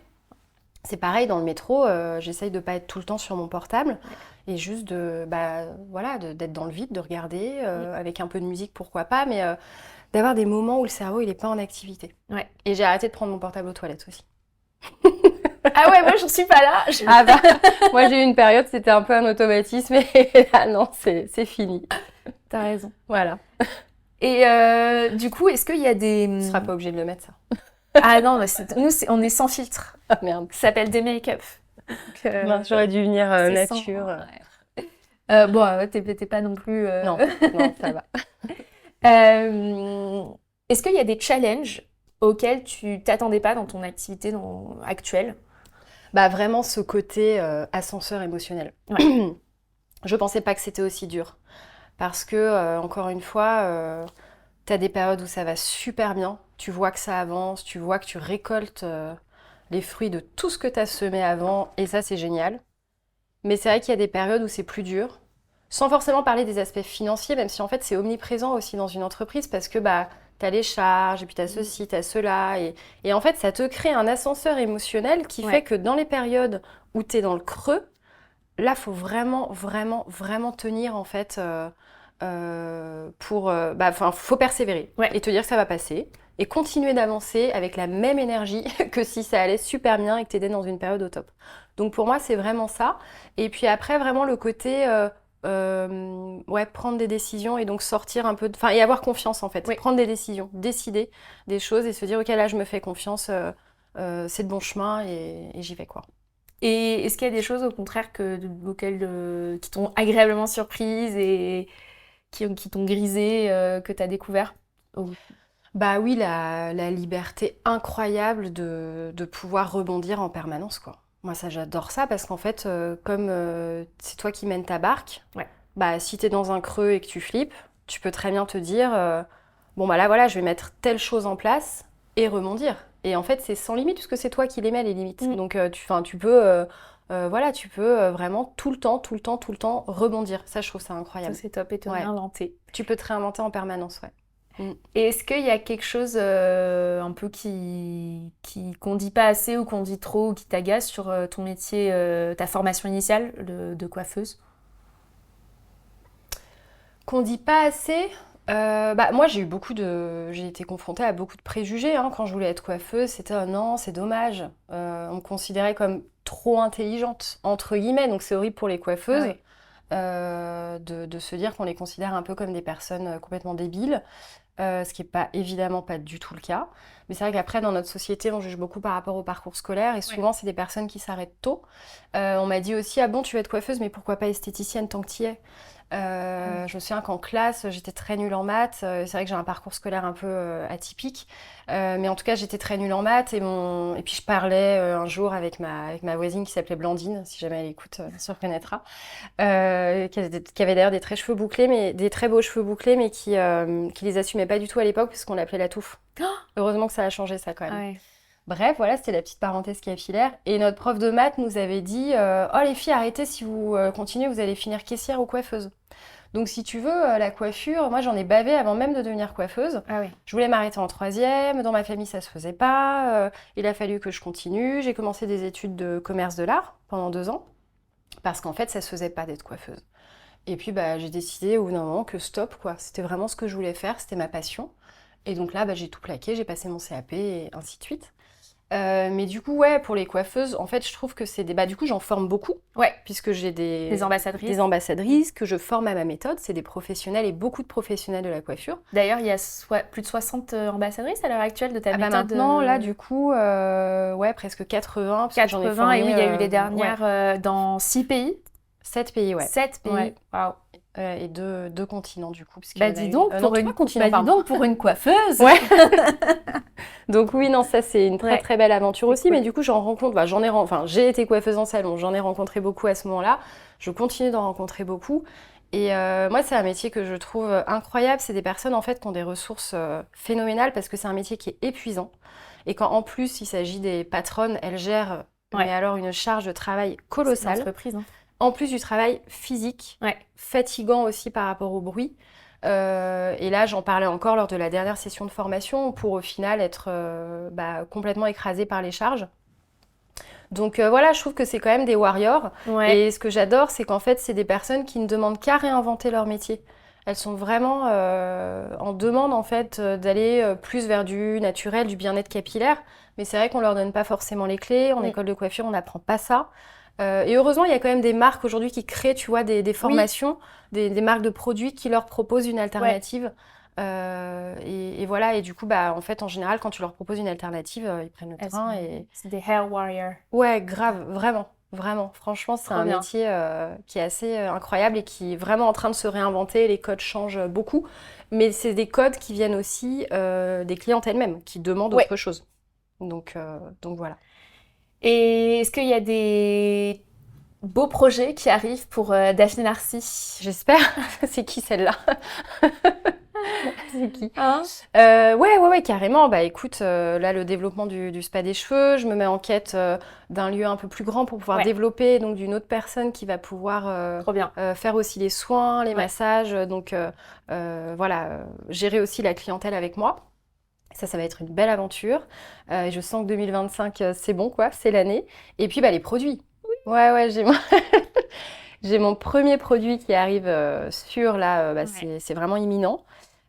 C'est pareil dans le métro, j'essaye de pas être tout le temps sur mon portable Ouais. et juste d'être dans le vide, de regarder Mm. avec un peu de musique, pourquoi pas, mais d'avoir des moments où le cerveau il est pas en activité. Ouais. Et j'ai arrêté de prendre mon portable aux toilettes aussi. Ah ouais, moi j'en suis pas là. Ah bah, moi j'ai eu une période, c'était un peu un automatisme et là non, c'est fini. T'as raison. Voilà. Et du coup, est-ce qu'il y a des... Tu seras pas obligé de le mettre ça. Ah non, on est sans filtre. Ah merde. Ça s'appelle des make-up. Donc, Mince, j'aurais dû venir c'est nature. bon, t'es pas non plus... Non, non, ça va. Est-ce qu'il y a des challenges auxquels tu t'attendais pas dans ton activité actuelle? Bah vraiment ce côté ascenseur émotionnel. Ouais. Je pensais pas que c'était aussi dur. Parce que, encore une fois, tu as des périodes où ça va super bien, tu vois que ça avance, tu vois que tu récoltes les fruits de tout ce que tu as semé avant, et ça c'est génial. Mais c'est vrai qu'il y a des périodes où c'est plus dur, sans forcément parler des aspects financiers, même si en fait c'est omniprésent aussi dans une entreprise, parce que bah, tu as les charges, et puis tu as ceci, tu as cela, et en fait ça te crée un ascenseur émotionnel qui Ouais. fait que dans les périodes où tu es dans le creux, là, faut vraiment, vraiment, vraiment tenir en fait faut persévérer Ouais. et te dire que ça va passer et continuer d'avancer avec la même énergie que si ça allait super bien et que tu étais dans une période au top. Donc pour moi, c'est vraiment ça. Et puis après, vraiment le côté prendre des décisions et donc sortir un peu, enfin, et avoir confiance en fait. Oui. Prendre des décisions, décider des choses et se dire, ok, là, je me fais confiance, c'est le bon chemin et j'y vais quoi. Et est-ce qu'il y a des choses au contraire qui t'ont agréablement surprise et qui t'ont grisé, que tu as découvert? Oh. Bah oui, la liberté incroyable de pouvoir rebondir en permanence, quoi. Moi, ça, j'adore ça parce qu'en fait, comme c'est toi qui mènes ta barque, Ouais. bah si t'es dans un creux et que tu flippes, tu peux très bien te dire, bon bah là, voilà, je vais mettre telle chose en place et rebondir. Et en fait, c'est sans limite puisque c'est toi qui les mets, les limites. Mm. Donc, tu peux, tu peux vraiment tout le temps, tout le temps, tout le temps rebondir. Ça, je trouve ça Ça, incroyable. c'est top, et te Ouais. réinventer. Tu peux te réinventer en permanence, ouais. Mm. Et est-ce qu'il y a quelque chose un peu qu'on dit pas assez ou qu'on dit trop ou qui t'agace sur ton métier, ta formation initiale de coiffeuse? Qu'on dit pas assez. Bah, moi, j'ai été confrontée à beaucoup de préjugés hein, quand je voulais être coiffeuse. C'était oh non, c'est dommage. On me considérait comme trop intelligente, entre guillemets. Donc c'est horrible pour les coiffeuses Ah ouais. de se dire qu'on les considère un peu comme des personnes complètement débiles. Ce qui n'est pas évidemment pas du tout le cas. Mais c'est vrai qu'après, dans notre société, on juge beaucoup par rapport au parcours scolaire et souvent, c'est des personnes qui s'arrêtent tôt. On m'a dit aussi, ah bon, tu vas être coiffeuse, mais pourquoi pas esthéticienne tant que tu y es? Je me souviens qu'en classe, j'étais très nulle en maths. C'est vrai que j'ai un parcours scolaire un peu atypique. Mais en tout cas, j'étais très nulle en maths. Et puis, je parlais un jour avec ma voisine qui s'appelait Blandine, si jamais elle écoute, elle se reconnaîtra. Qui avait d'ailleurs des très cheveux bouclés, mais des très beaux cheveux bouclés, mais qui les assumait pas du tout à l'époque, puisqu'on l'appelait la touffe. Heureusement que ça a changé ça quand même. Ouais. Bref, voilà, c'était la petite parenthèse capillaire. Et notre prof de maths nous avait dit oh les filles, arrêtez, si vous continuez, vous allez finir caissière ou coiffeuse. Donc si tu veux, la coiffure, moi j'en ai bavé avant même de devenir coiffeuse. Ah oui. Je voulais m'arrêter en troisième, dans ma famille ça se faisait pas, il a fallu que je continue. J'ai commencé des études de commerce de l'art pendant 2 ans, parce qu'en fait ça se faisait pas d'être coiffeuse. Et puis bah, j'ai décidé au bout d'un moment que stop, quoi. C'était vraiment ce que je voulais faire, c'était ma passion. Et donc là, bah, j'ai tout plaqué, j'ai passé mon CAP et ainsi de suite. Mais du coup, ouais, pour les coiffeuses, en fait, je trouve que c'est des... Bah, du coup, j'en forme beaucoup, Ouais. puisque j'ai Des ambassadrices. des ambassadrices que je forme à ma méthode. C'est des professionnels et beaucoup de professionnels de la coiffure. D'ailleurs, il y a plus de 60 ambassadrices à l'heure actuelle de ta Ah bah méthode. maintenant, là, du coup, ouais, presque 80, parce que j'en ai 80, formé... et oui, il y a eu les ouais. dernières dans 6 pays. 7 pays, ouais. 7 pays. Ouais. Waouh. Et deux continents, du coup. Parce qu'il Bah y en a dis une- donc, non, pour trois continents, dis pardon. donc, pour une coiffeuse. Ouais. Donc oui, non, ça c'est une très Ouais. très belle aventure C'est aussi. cool. Mais du coup, j'ai été coiffeuse en salon, j'en ai rencontré beaucoup à ce moment-là. Je continue d'en rencontrer beaucoup. Et moi, c'est un métier que je trouve incroyable. C'est des personnes en fait qui ont des ressources phénoménales parce que c'est un métier qui est épuisant. Et quand en plus il s'agit des patronnes, elles gèrent Ouais. mais alors une charge de travail C'est colossale. l'entreprise, hein. En plus du travail physique, Ouais. fatigant aussi par rapport au bruit. Et là, j'en parlais encore lors de la dernière session de formation pour au final être complètement écrasée par les charges. Donc voilà, je trouve que c'est quand même des warriors. Ouais. Et ce que j'adore, c'est qu'en fait, c'est des personnes qui ne demandent qu'à réinventer leur métier. Elles sont vraiment en demande en fait d'aller plus vers du naturel, du bien-être capillaire. Mais c'est vrai qu'on leur donne pas forcément les clés. En Mm. école de coiffure, on n'apprend pas ça. Et heureusement, il y a quand même des marques aujourd'hui qui créent, tu vois, des formations, des marques de produits qui leur proposent une alternative. Et voilà, et du coup, bah, en fait, en général, quand tu leur proposes une alternative, ils prennent le Elles train sont- et... C'est des hair warriors. Ouais, grave, vraiment, vraiment. Franchement, c'est Trop un bien. métier qui est assez incroyable et qui est vraiment en train de se réinventer. Les codes changent beaucoup, mais c'est des codes qui viennent aussi des clientes elles-mêmes, qui demandent Ouais. autre chose. Donc voilà. Et est-ce qu'il y a des beaux projets qui arrivent pour Daphné Narcy? J'espère. C'est qui celle-là? C'est qui? Hein? Ouais, carrément. Bah écoute, là, le développement du spa des cheveux, je me mets en quête d'un lieu un peu plus grand pour pouvoir Ouais. développer, donc d'une autre personne qui va pouvoir Trop bien. faire aussi les soins, les Ouais. massages, donc gérer aussi la clientèle avec moi. Ça va être une belle aventure. Et je sens que 2025, c'est bon, quoi, c'est l'année. Et puis, bah, les produits. Ouais, j'ai mon premier produit qui arrive sur, là, Ouais. c'est vraiment imminent.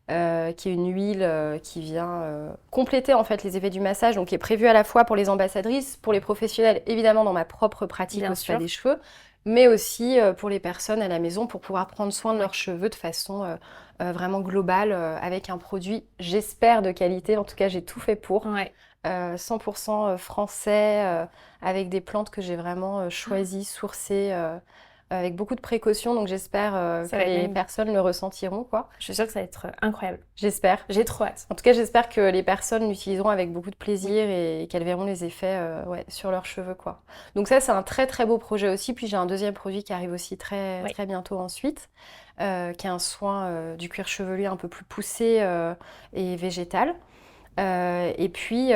Qui est une huile qui vient compléter en fait les effets du massage, donc qui est prévue à la fois pour les ambassadrices, pour les professionnels, évidemment dans ma propre pratique Bien au spa sûr. des cheveux, mais aussi pour les personnes à la maison pour pouvoir prendre soin de leurs cheveux de façon vraiment globale avec un produit, j'espère, de qualité. En tout cas, j'ai tout fait pour. Ouais. 100% français, avec des plantes que j'ai vraiment choisies, sourcées, avec beaucoup de précautions. Donc j'espère Ça que va être les magnifique. personnes le ressentiront, quoi. Je suis sûre que ça va être incroyable. J'espère. J'ai trop hâte. En tout cas, j'espère que les personnes l'utiliseront avec beaucoup de plaisir et qu'elles verront les effets sur leurs cheveux, quoi. Donc ça, c'est un très très beau projet aussi. Puis j'ai un deuxième produit qui arrive aussi très, Oui. très bientôt ensuite, qui est un soin du cuir chevelu un peu plus poussé et végétal. Et puis,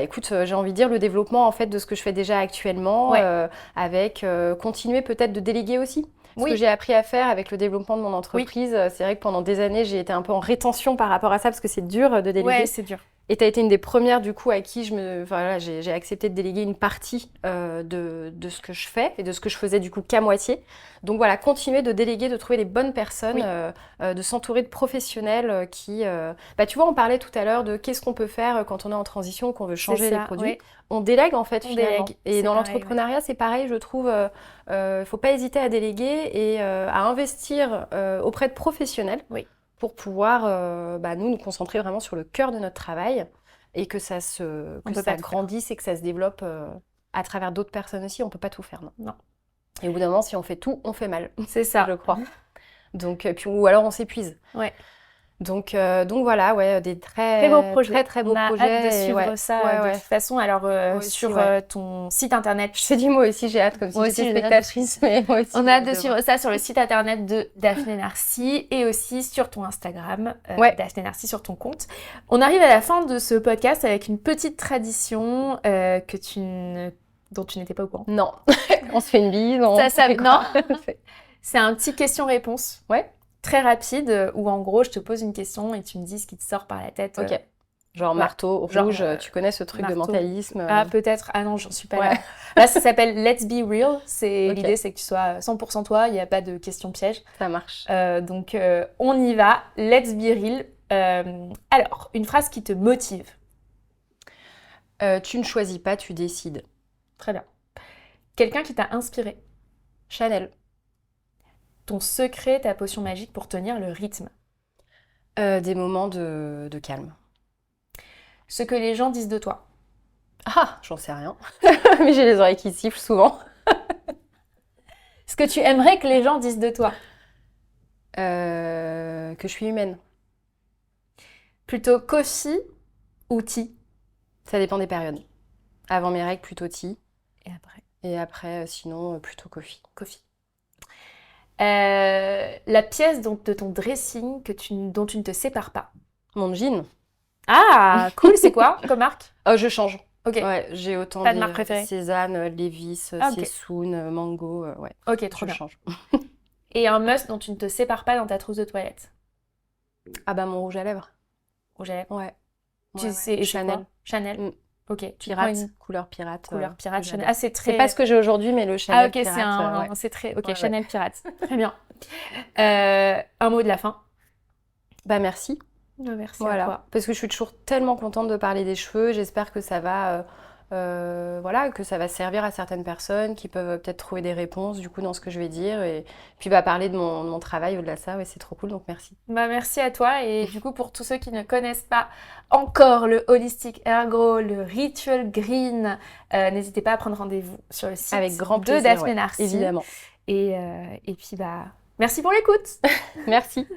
écoute, j'ai envie de dire le développement en fait de ce que je fais déjà actuellement, Ouais. avec continuer peut-être de déléguer aussi. Ce que Oui. j'ai appris à faire avec le développement de mon entreprise, c'est vrai que pendant des années, j'ai été un peu en rétention par rapport à ça parce que c'est dur de déléguer. Ouais, c'est dur. Et tu as été une des premières, du coup, à qui j'ai accepté de déléguer une partie de ce que je fais et de ce que je faisais, du coup, qu'à moitié. Donc voilà, continuer de déléguer, de trouver les bonnes personnes, de s'entourer de professionnels qui... tu vois, on parlait tout à l'heure de qu'est-ce qu'on peut faire quand on est en transition, qu'on veut changer C'est les ça, produits. ouais. On délègue, en fait, On finalement. délègue, Et c'est dans pareil, l'entrepreneuriat, c'est pareil, je trouve. Faut pas hésiter à déléguer et à investir auprès de professionnels. Oui. Pour pouvoir nous concentrer vraiment sur le cœur de notre travail et que ça On peut pas tout grandisse et que ça se développe à travers d'autres personnes aussi. On peut pas tout faire, non. Non. Et au bout d'un moment, si on fait tout, on fait mal, C'est ça. je crois. Donc, ou alors on s'épuise. Ouais. Donc voilà, ouais, des Très beau projet. très très beaux On a projets. hâte de et suivre ouais, ça ouais, de ouais. toute façon. Alors, aussi, sur ouais. ton site internet, Je te dis, moi aussi, j'ai hâte, comme si Moi j'étais aussi, j'ai hâte. spectatrice, mais moi aussi. on a hâte de j'ai hâte suivre ça sur le site internet de Daphné Narcy et aussi sur ton Instagram, Ouais. Daphné Narcy sur ton compte. On arrive à la fin de ce podcast avec une petite tradition dont tu n'étais pas au courant. Non, on se fait une bise, Ça, fait quoi non. C'est un petit question-réponse. Ouais. Très rapide où en gros je te pose une question et tu me dis ce qui te sort par la tête. Ok. Genre marteau Genre, rouge, tu connais ce truc de marteau. mentalisme Ah peut-être, ah non j'en suis pas Ouais. là. Là ça s'appelle Let's Be Real, Ok. l'idée c'est que tu sois 100% toi, il n'y a pas de question piège. Ça marche. Donc on y va, Let's Be Real. Alors, une phrase qui te motive. Tu ne choisis pas, tu décides. Très bien. Quelqu'un qui t'a inspiré. Chanel. Ton secret, ta potion magique pour tenir le rythme. Des moments de calme. Ce que les gens disent de toi. Ah, j'en sais rien. Mais j'ai les oreilles qui sifflent souvent. Ce que tu aimerais que les gens disent de toi. Que je suis humaine. Plutôt coffee ou tea? Ça dépend des périodes. Avant mes règles, plutôt tea. Et après, Et après, sinon, plutôt coffee. coffee. La pièce de ton dressing dont tu ne te sépares pas. Mon jean. Ah, cool, c'est quoi comme marque? Oh, je change. Ok, Ouais, j'ai autant pas de marque préférée? Cézanne, Levi's, Ah, ok. Sessoun, Mango, ouais, Ok, trop je bien. change. Et un must dont tu ne te sépares pas dans ta trousse de toilette. Ah bah mon rouge à lèvres. Rouge à lèvres. Ouais, Tu ouais, sais, ouais. et c'est quoi? Chanel. Chanel. Mm. Ok, tu prends Pirate, une couleur pirate, couleur que pirate Chanel. j'adore. Ah, c'est C'est pas très... ce que j'ai aujourd'hui, mais le Ah, Chanel ok, pirate, ouais. c'est très... Ok, Ouais, ouais. Chanel pirate. Très bien. Un mot de la fin. Bah merci. Merci à Voilà, toi. parce que je suis toujours tellement contente de parler des cheveux. J'espère que ça va, voilà, que ça va servir à certaines personnes qui peuvent peut-être trouver des réponses du coup dans ce que je vais dire et puis bah parler de mon travail au-delà de ça. Ouais, c'est trop cool, donc merci. Bah, merci à toi. Et du coup, pour tous ceux qui ne connaissent pas encore le Holistic Ergo, le Ritual Green, n'hésitez pas à prendre rendez-vous sur le Avec site grand de plaisir, Daphné ouais, Narcy. évidemment. Et puis, bah, merci pour l'écoute. Merci.